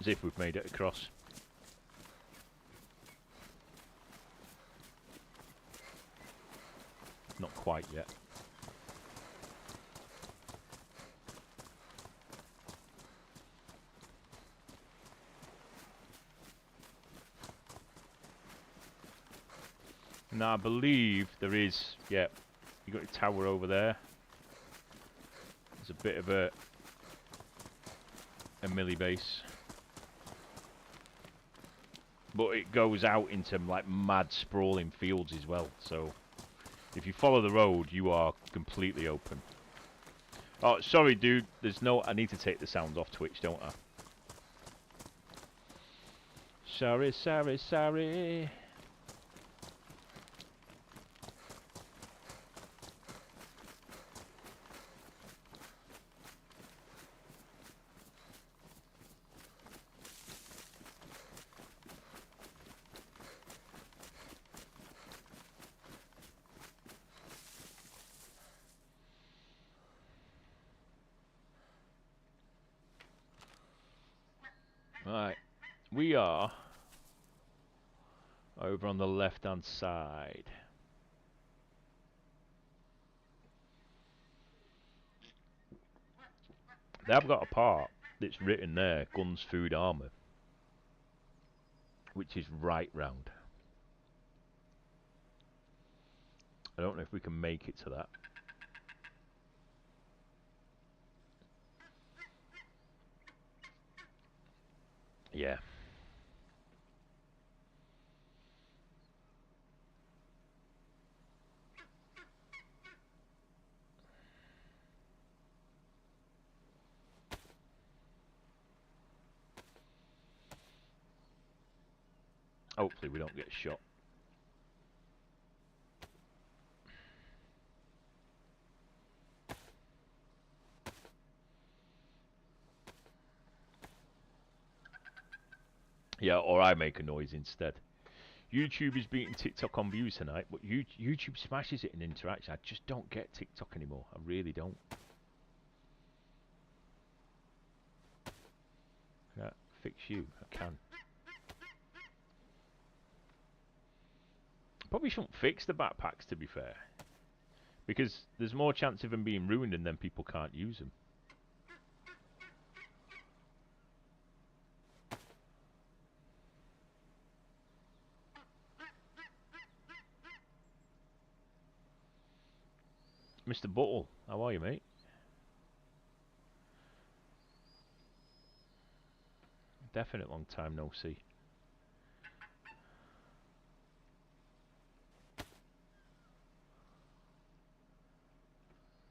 As if we've made it across. Not quite yet. Now I believe there is, yeah, you got your tower over there. There's a bit of a milli base. But it goes out into like mad sprawling fields as well, so if you follow the road you are completely open. Oh, sorry dude, there's no, I need to take the sounds off Twitch, don't I? Sorry, sorry, sorry. Right, we are over on the left hand side. They have got a part that's written there, guns, food, armour, which is right round. I don't know if we can make it to that. Yeah. Hopefully we don't get shot. Yeah, or I make a noise instead. YouTube is beating TikTok on views tonight, but YouTube smashes it in interaction. I just don't get TikTok anymore. I really don't. Yeah, fix you. I can. Probably shouldn't fix the backpacks, to be fair, because there's more chance of them being ruined and then people can't use them. Mr. Buttle, how are you, mate? Definite long time no see.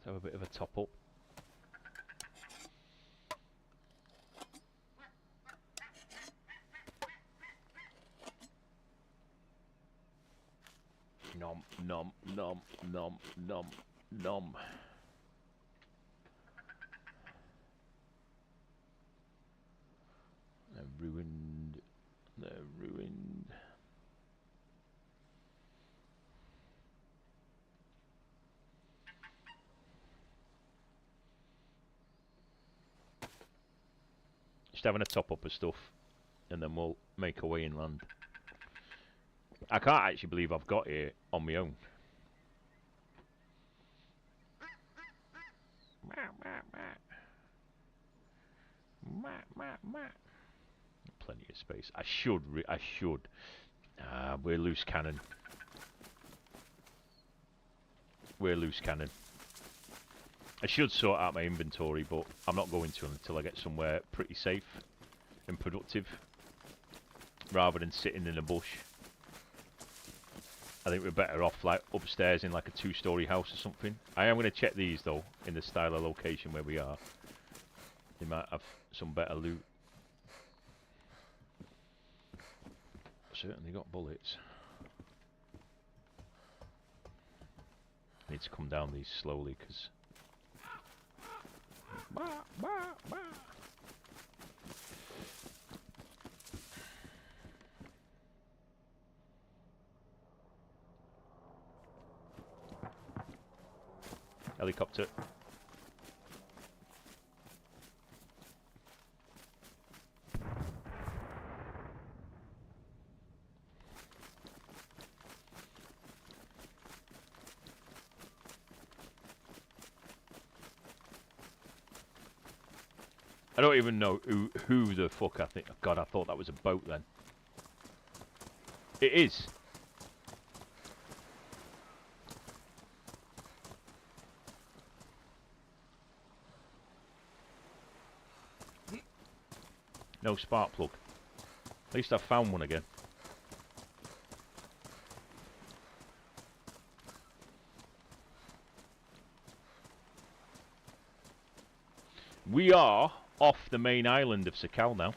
Let's have a bit of a top up. Nom, nom, nom, nom, nom, nom. They're ruined. They're ruined. Just having a top up of stuff, and then we'll make our way inland. I can't actually believe I've got here on my own. Plenty of space. I should. We're loose cannon. We're loose cannon. I should sort out my inventory, but I'm not going to until I get somewhere pretty safe and productive, rather than sitting in a bush. I think we're better off like upstairs in like a 2-story house or something. I am going to check these though, in the style of location where we are. They might have some better loot. Certainly got bullets. Need to come down these slowly because helicopter. I don't even know who the fuck I think. Oh God, I thought that was a boat then. It is. No spark plug. At least I found one again. We are off the main island of Sakhal now.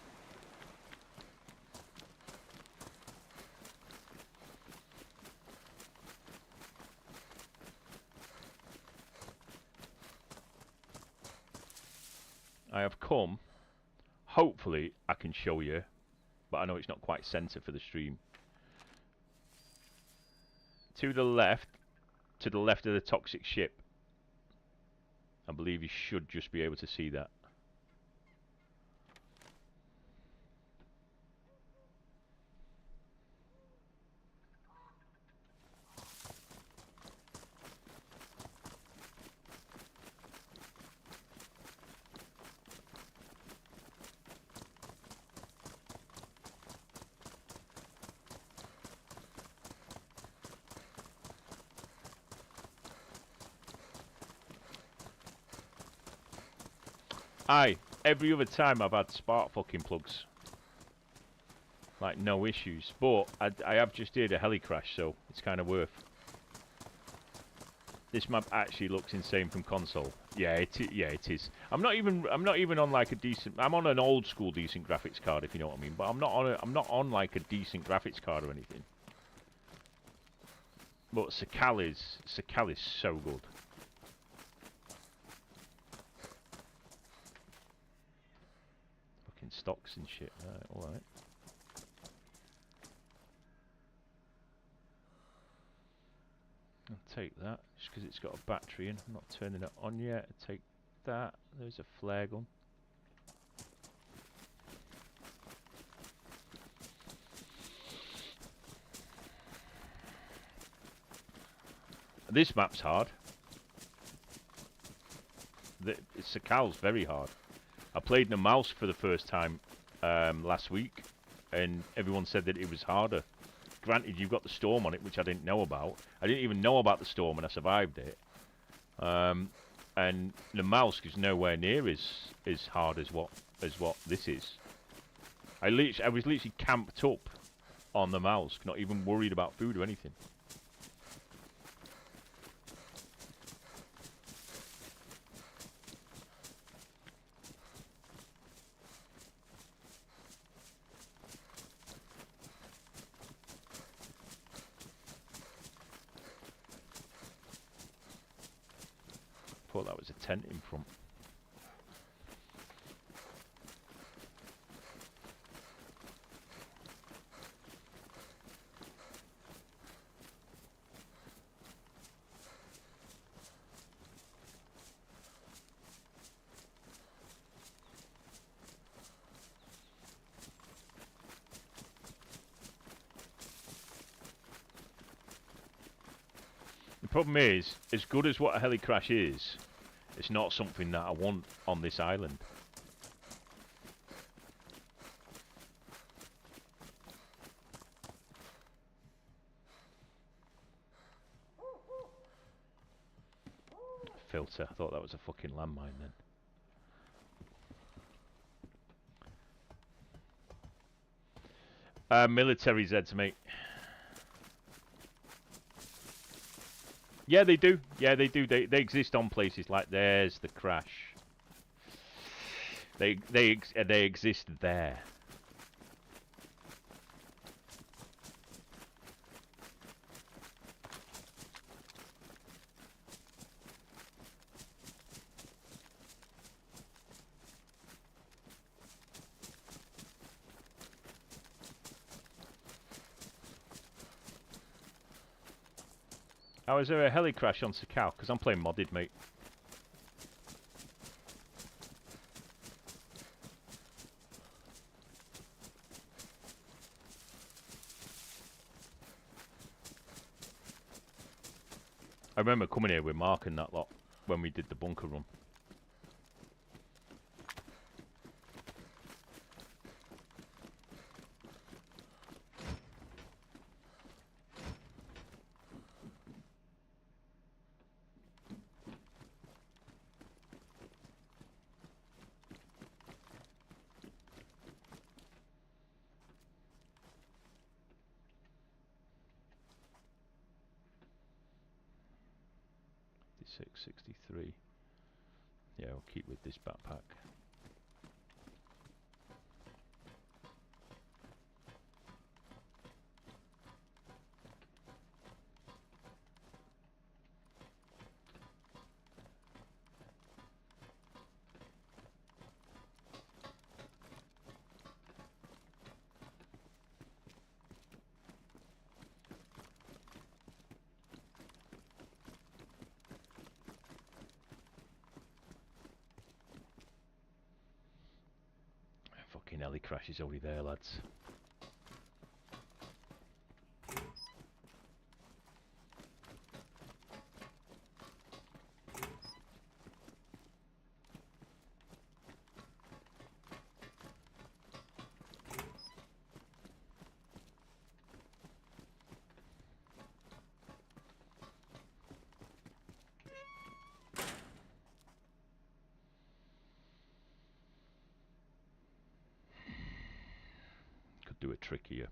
I have come. Hopefully I can show you, but I know it's not quite centre for the stream. To the left of the toxic ship. I believe you should just be able to see that. Aye, every other time I've had spark fucking plugs. Like, no issues. But I have just had a heli crash, so it's kind of worth. This map actually looks insane from console. Yeah, it is. I'm not even on like a decent. I'm on an old school decent graphics card, if you know what I mean. But I'm not on like a decent graphics card or anything. But Sakhal is so good. Fucking stocks and shit. All right. I'll take that, just because it's got a battery in. I'm not turning it on yet. I'll take that. There's a flare gun. This map's hard. Sakhal's very hard. I played in a mouse for the first time last week, and everyone said that it was harder. Granted, you've got the storm on it, which I didn't know about. I didn't even know about the storm, and I survived it. And the mouse is nowhere near as hard as what this is. I was literally camped up on the mouse, not even worried about food or anything. Thought that was a tent in front. The problem is, as good as what a heli crash is, it's not something that I want on this island. Filter. I thought that was a fucking landmine then. Military Zeds, mate. Yeah, they do. Yeah, they do. They exist on places like there's the crash. They exist there. How is there a heli crash on Sakhal? Because I'm playing modded, mate. I remember coming here with Mark and that lot when we did the bunker run. 663. Yeah, we'll keep with this backpack. Fucking hell, he crashes over there, lads. Could do a trick here.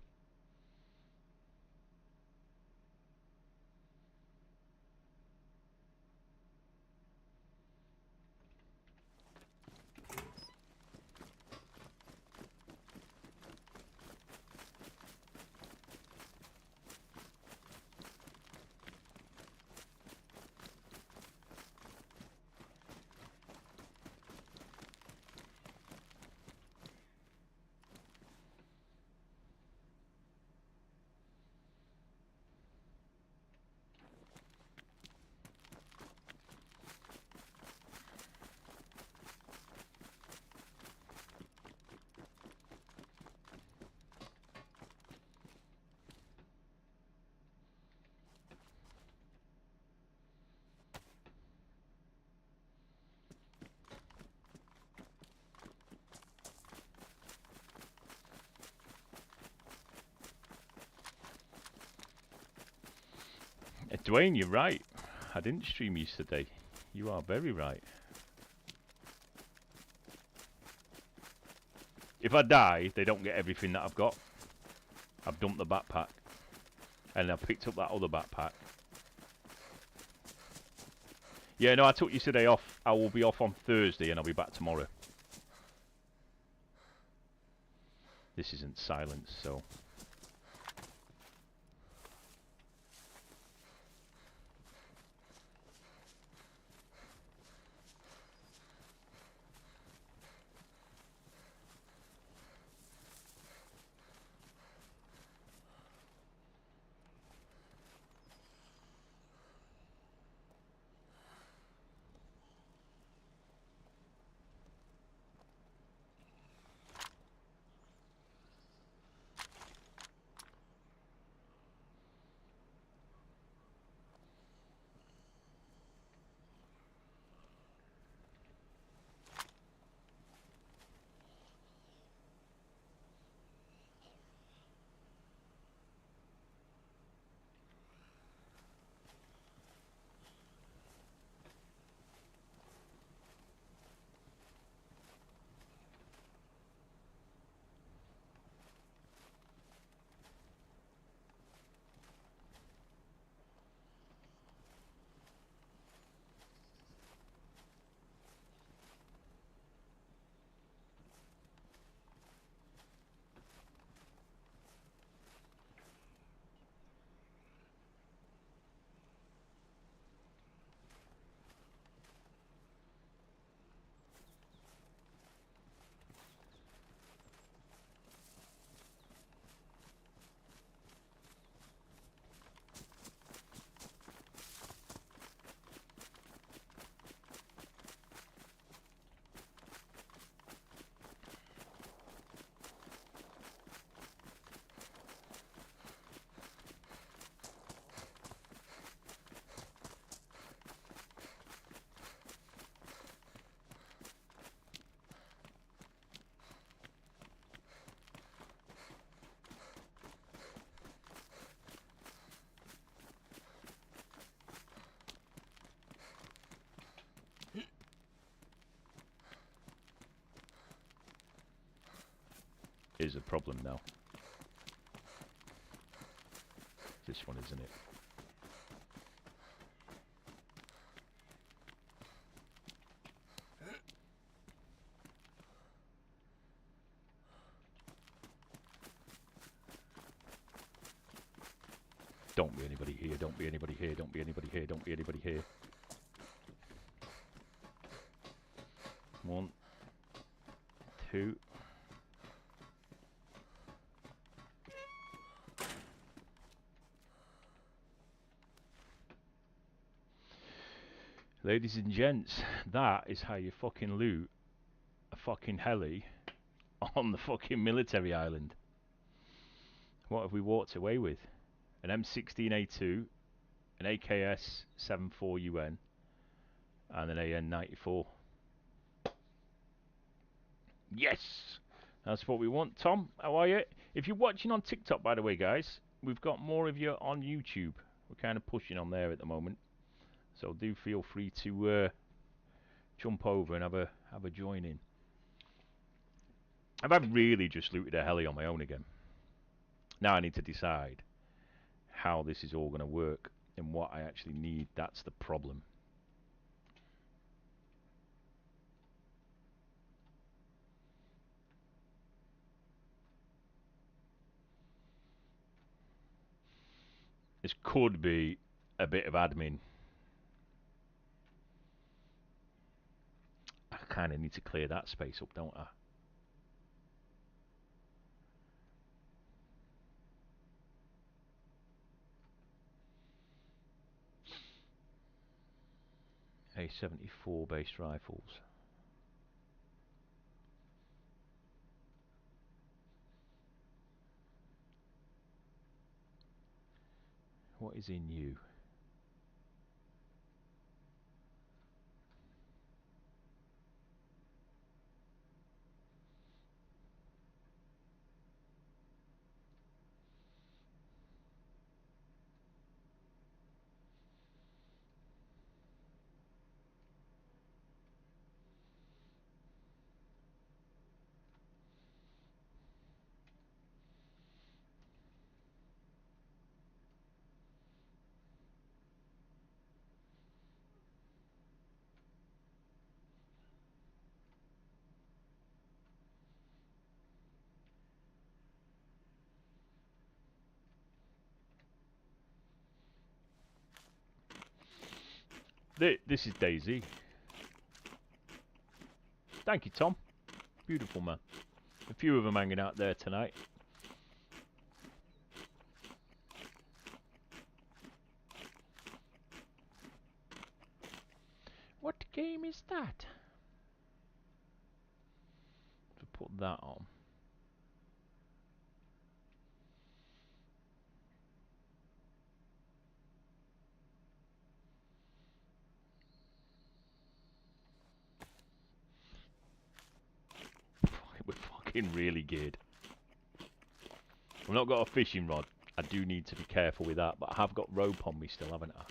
Dwayne, you're right. I didn't stream yesterday. You are very right. If I die, they don't get everything that I've got. I've dumped the backpack. And I picked up that other backpack. Yeah, no, I took yesterday off. I will be off on Thursday and I'll be back tomorrow. This isn't silenced, so... Is a problem now. This one, isn't it? Don't be anybody here, don't be anybody here, don't be anybody here, don't be anybody here. 1, 2. Ladies and gents, that is how you fucking loot a fucking heli on the fucking military island. What have we walked away with? An M16A2, an AKS 74UN, and an AN94. Yes! That's what we want. Tom, how are you? If you're watching on TikTok, by the way, guys, we've got more of you on YouTube. We're kind of pushing on there at the moment. So do feel free to jump over and have a join in. I've really just looted a heli on my own again. Now I need to decide how this is all going to work and what I actually need. That's the problem. This could be a bit of admin. I kind of need to clear that space up, don't I? A74 based rifles. What is in you? This is Daisy. Thank you, Tom. Beautiful man. A few of them hanging out there tonight. What game is that? To put that on. We're fucking really geared. I've not got a fishing rod. I do need to be careful with that, but I have got rope on me still, haven't I?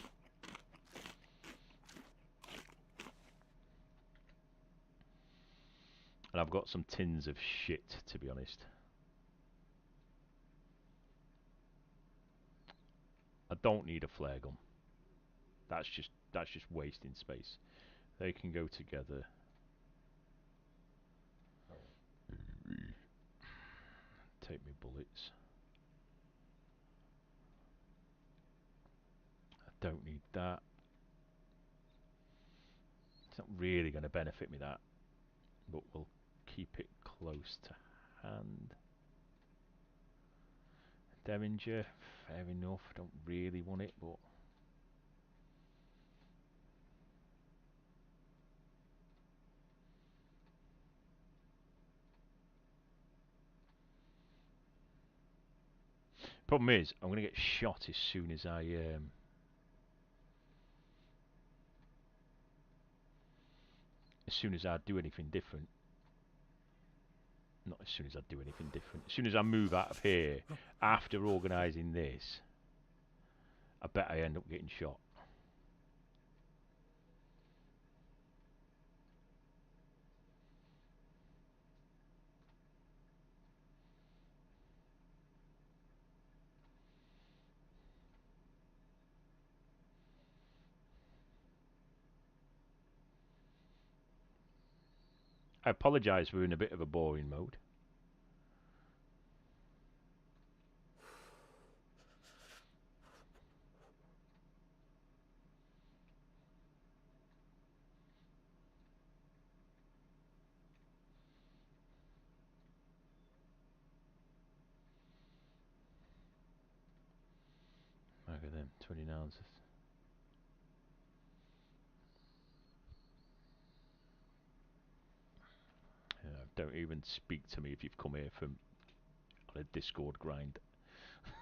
And I've got some tins of shit, to be honest. I don't need a flare gun. That's just wasting space. They can go together. Take me bullets. I don't need that. It's not really going to benefit me, that, but we'll keep it close to hand. Derringer, fair enough. I don't really want it, but problem is I'm going to get shot as soon as I do anything different. Not as soon as I do anything different. As soon as I move out of here, after organising this, I bet I end up getting shot. I apologise, we're in a bit of a boring mode. 20 ounces. Don't even speak to me if you've come here from on a Discord grind.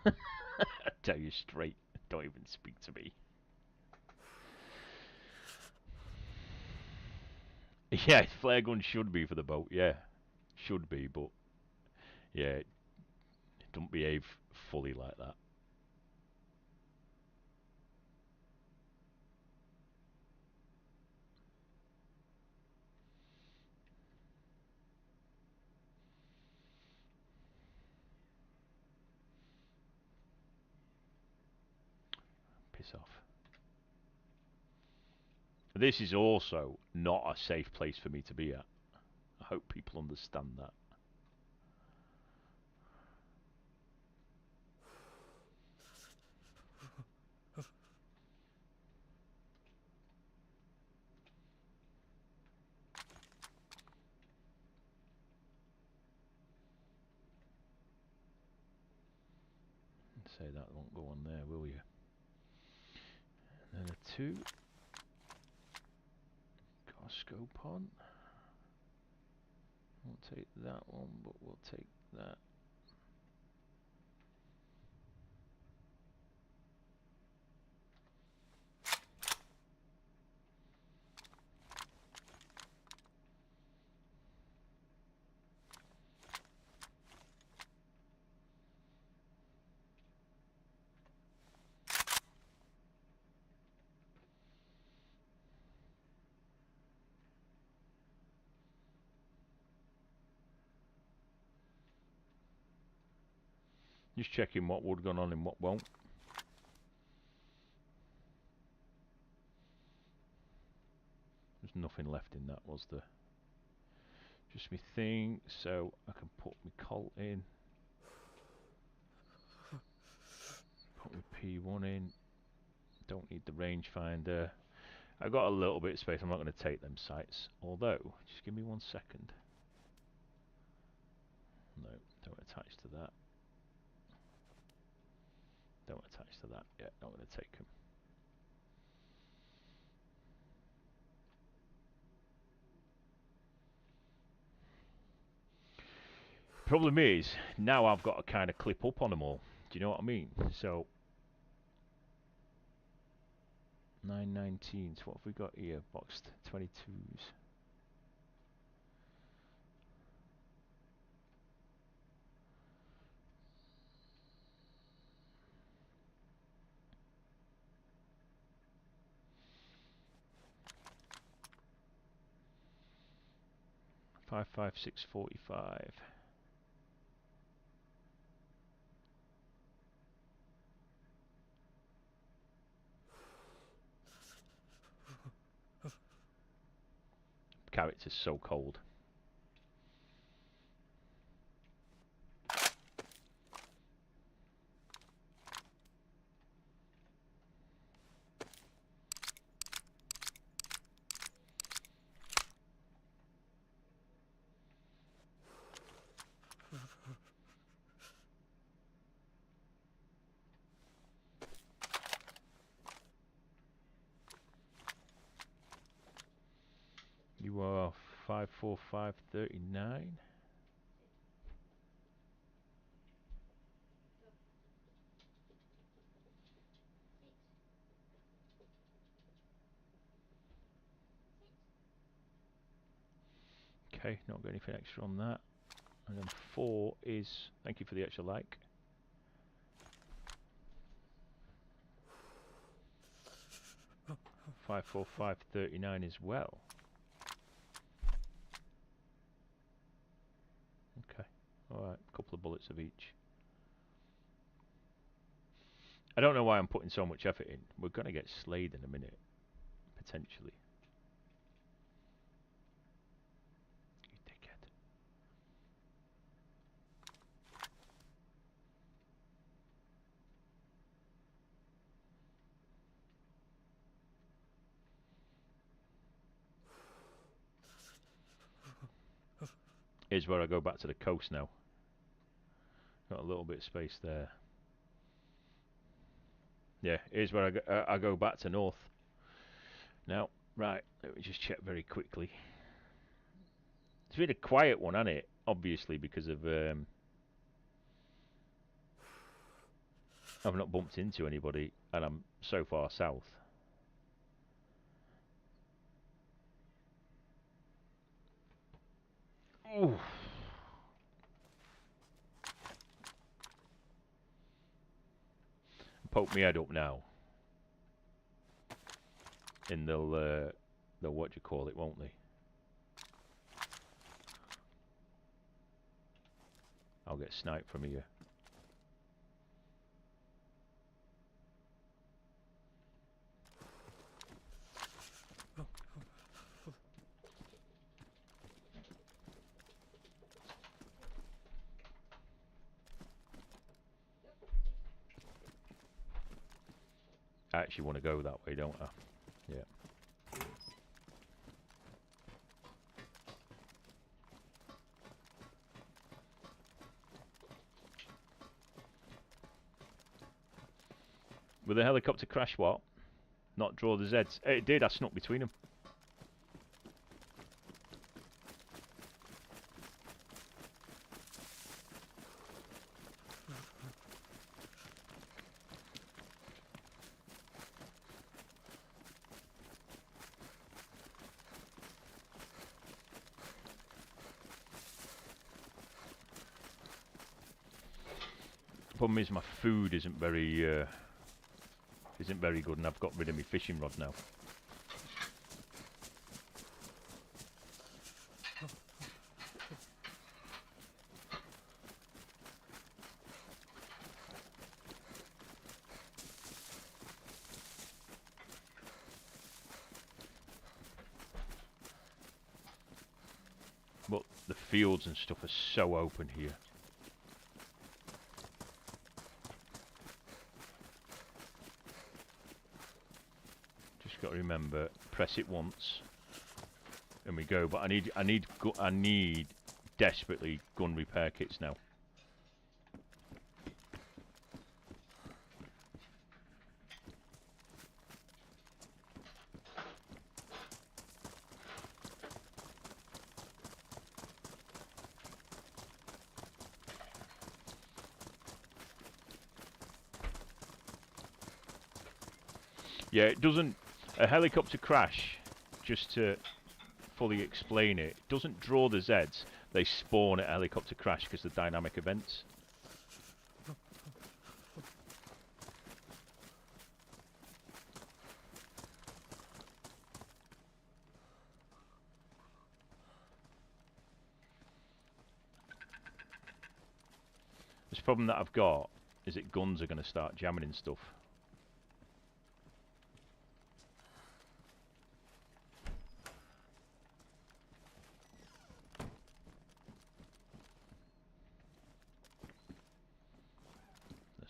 I tell you straight, don't even speak to me. Yeah, flare gun should be for the boat, yeah. Should be, but yeah, don't behave fully like that. Piss off. This is also not a safe place for me to be at. I hope people understand that. Say that won't go on there, will you? And then a 2. Got a scope on. Won't take that one, but we'll take that. Just checking what would have gone on and what won't. There's nothing left in that, was there? Just me thing, so I can put my colt in. Put my P1 in. Don't need the rangefinder. I got a little bit of space. I'm not going to take them sights. Although, just give me 1 second. No, don't attach to that. Don't attach to that. Yeah, not going to take them. Problem is, now I've got to kind of clip up on them all. Do you know what I mean? So, 919s. What have we got here? Boxed 22s. Five, 5, 6, 45. Character's so cold. You are 54539. Okay, not got anything extra on that. And then 4 is, thank you for the extra like. Five, 4, 539 as well. Okay, alright, a couple of bullets of each. I don't know why I'm putting so much effort in. We're going to get slayed in a minute, potentially. You dickhead. Here's where I go back to the coast now. Got a little bit of space there. Yeah, here's where I go back to north. Now, right, let me just check very quickly. It's been a quiet one, hasn't it? Obviously, because of I've not bumped into anybody, and I'm so far south. Ooh. Poke my head up now, and they'll what do you call it, won't they? I'll get sniped from here. I actually want to go that way, don't I? Yeah. With the helicopter crash, what? Not draw the Zeds. It did, I snuck between them. Problem is my food isn't very good, and I've got rid of my fishing rod now. But the fields and stuff are so open here. Got to remember, press it once, and we go. But I need desperately gun repair kits now. Yeah, it doesn't. A helicopter crash, just to fully explain it, doesn't draw the Zeds. They spawn at helicopter crash because of dynamic events. This problem that I've got is that guns are going to start jamming and stuff.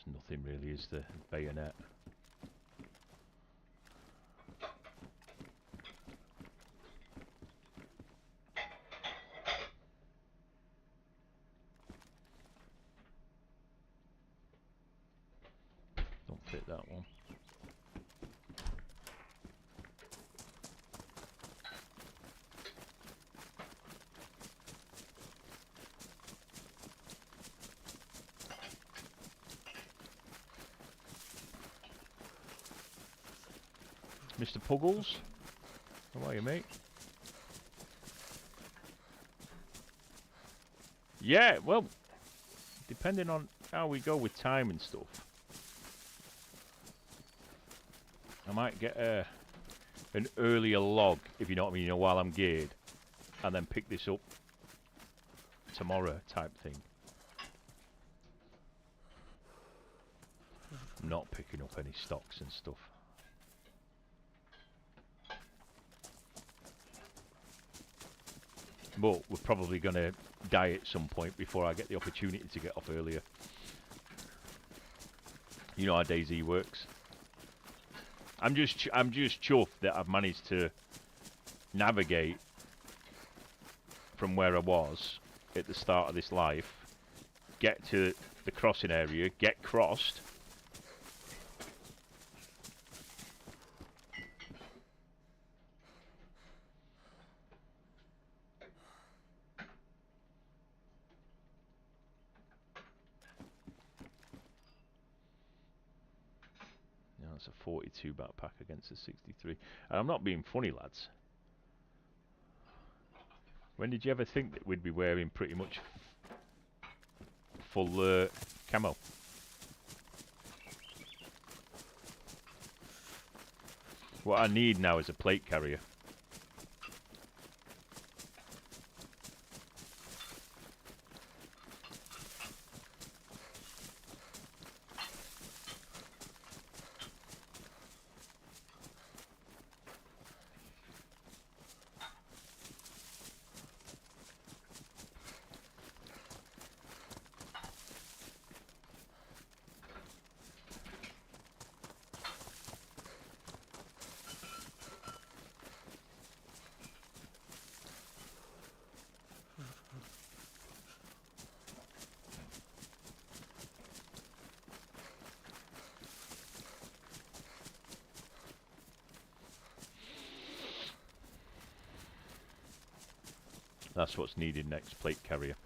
Nothing really, is the bayonet. Don't fit that one. Mr. Puggles, how are you, mate? Yeah, well, depending on how we go with time and stuff, I might get an earlier log, if you know what I mean, while I'm geared, and then pick this up tomorrow type thing. I'm not picking up any stocks and stuff. But we're probably going to die at some point before I get the opportunity to get off earlier. You know how DayZ works. I'm just chuffed that I've managed to navigate from where I was at the start of this life, get to the crossing area, get crossed, That's a 42 backpack against a 63. And I'm not being funny, lads. When did you ever think that we'd be wearing pretty much full camo? What I need now is a plate carrier. That's what's needed next, plate carrier.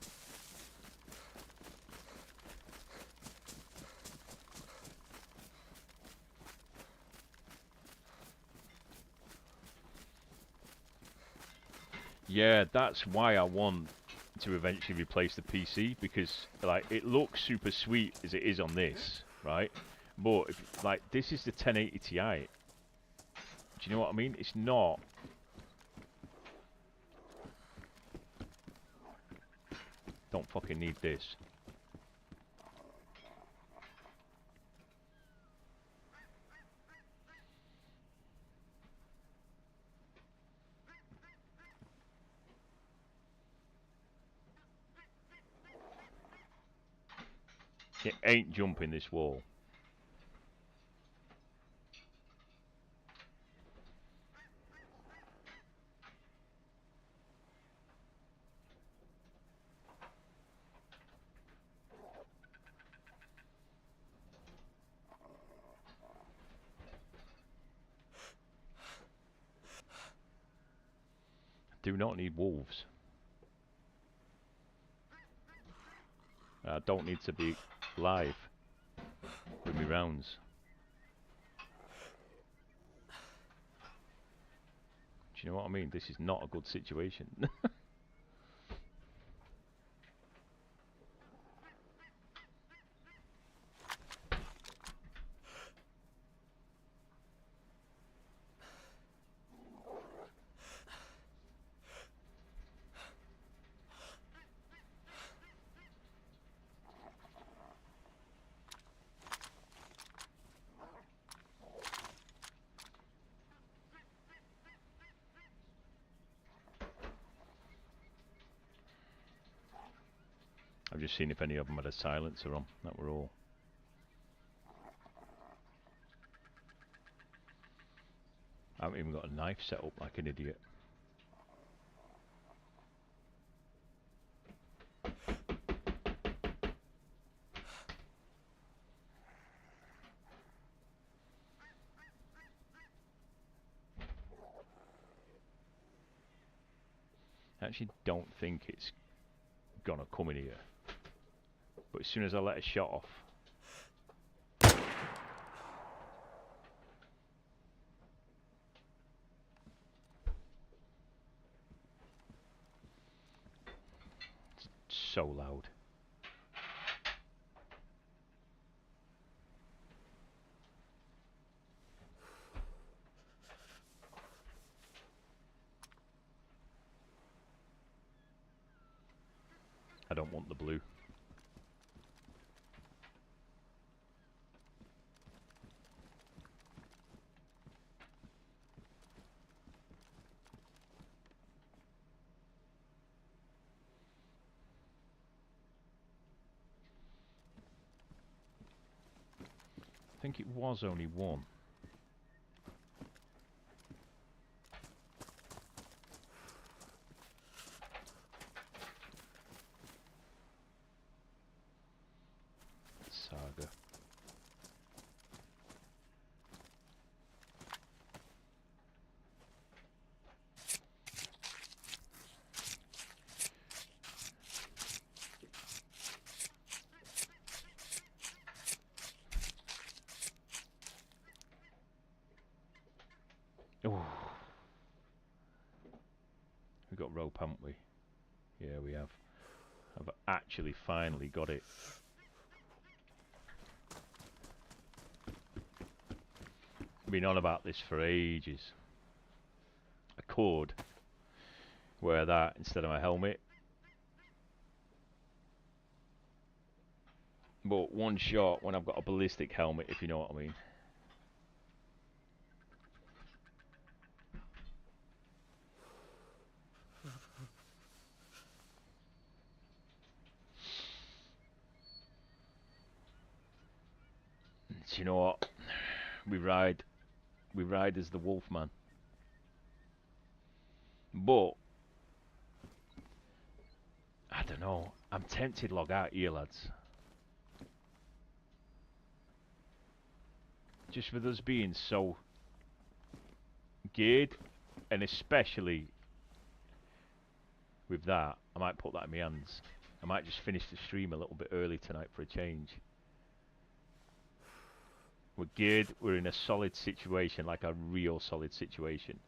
Yeah, that's why I want to eventually replace the PC, because like it looks super sweet as it is on this, right? But if, like this is the 1080 Ti. Do you know what I mean? It's not. Don't fucking need this. It ain't jumping this wall. Do not need wolves. I don't need to be live with me rounds. Do you know what I mean? This is not a good situation. I've just seen if any of them had a silencer on. That were all. I haven't even got a knife set up like an idiot. I actually don't think it's gonna come in here. But as soon as I let a shot off, it's so loud. I don't want the blue. I think it was only one. Saga. We got rope, haven't we? Yeah, we have. I've actually finally got it. I've been on about this for ages. I could wear that instead of my helmet. But one shot when I've got a ballistic helmet, if you know what I mean. So you know what? We ride as the Wolfman. But I don't know. I'm tempted to log out here, lads. Just with us being so geared, and especially with that, I might put that in my hands. I might just finish the stream a little bit early tonight for a change. We're geared, we're in a solid situation, like a real solid situation.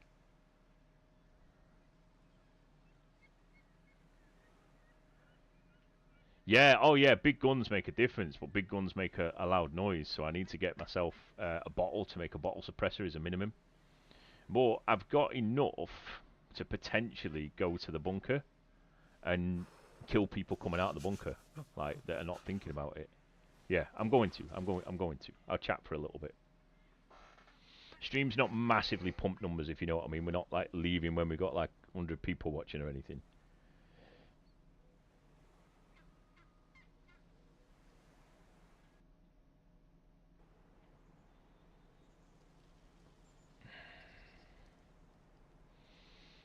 Yeah, oh yeah, big guns make a difference, but big guns make a loud noise, so I need to get myself a bottle to make a bottle suppressor as a minimum. But I've got enough to potentially go to the bunker and kill people coming out of the bunker, like, that are not thinking about it. Yeah, I'm going to. I'll chat for a little bit. Stream's not massively pumped numbers, if you know what I mean. We're not like leaving when we got like 100 people watching or anything.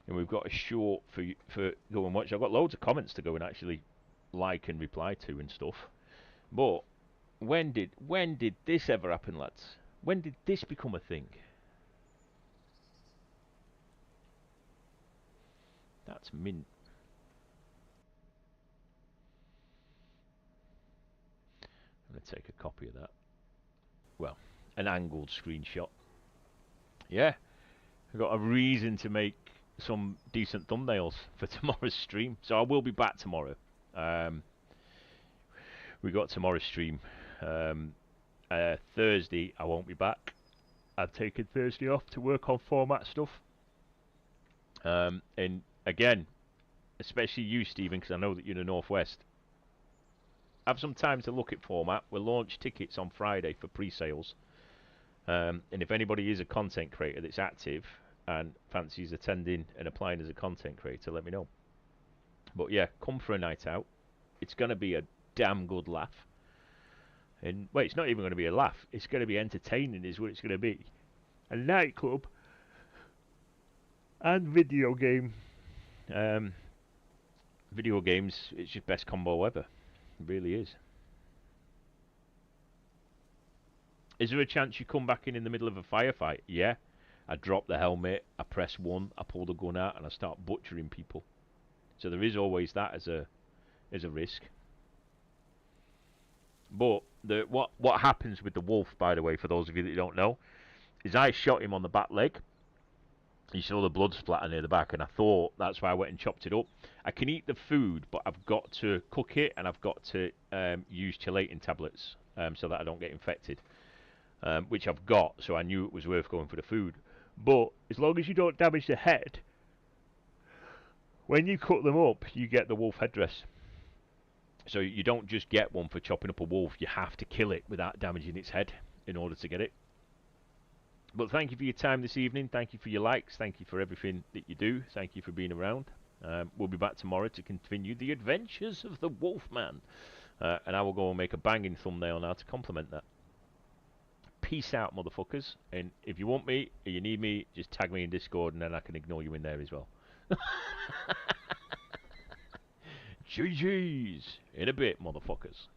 And we've got a short for go and watch. I've got loads of comments to go and actually like and reply to and stuff. But when did this ever happen, lads? When did this become a thing? That's mint. I'm going to take a copy of that. Well, an angled screenshot. Yeah, I've got a reason to make some decent thumbnails for tomorrow's stream. So I will be back tomorrow. We got tomorrow's stream. Thursday, I won't be back. I've taken Thursday off to work on format stuff. And again, especially you, Stephen, because I know that you're in the Northwest. Have some time to look at format. We'll launch tickets on Friday for pre-sales. And if anybody is a content creator that's active and fancies attending and applying as a content creator, let me know. But yeah, come for a night out. It's going to be a damn good laugh. And well, it's not even going to be a laugh. It's going to be entertaining is what it's going to be. A nightclub and video game. Video games, it's just best combo ever. It really is. Is there a chance you come back in the middle of a firefight? Yeah. I drop the helmet, I press 1, I pull the gun out, and I start butchering people. So there is always that as a risk. But what happens with the wolf, by the way, for those of you that don't know, is I shot him on the back leg. You saw the blood splatter near the back, and I thought that's why I went and chopped it up. I can eat the food, but I've got to cook it, and I've got to use chelating tablets so that I don't get infected, which I've got, so I knew it was worth going for the food. But as long as you don't damage the head, when you cut them up, you get the wolf headdress. So you don't just get one for chopping up a wolf, you have to kill it without damaging its head in order to get it. But thank you for your time this evening. Thank you for your likes. Thank you for everything that you do. Thank you for being around. We'll be back tomorrow to continue the adventures of the Wolfman. And I will go and make a banging thumbnail now to complement that. Peace out, motherfuckers. And if you want me or you need me, just tag me in Discord and then I can ignore you in there as well. GG's. In a bit, motherfuckers.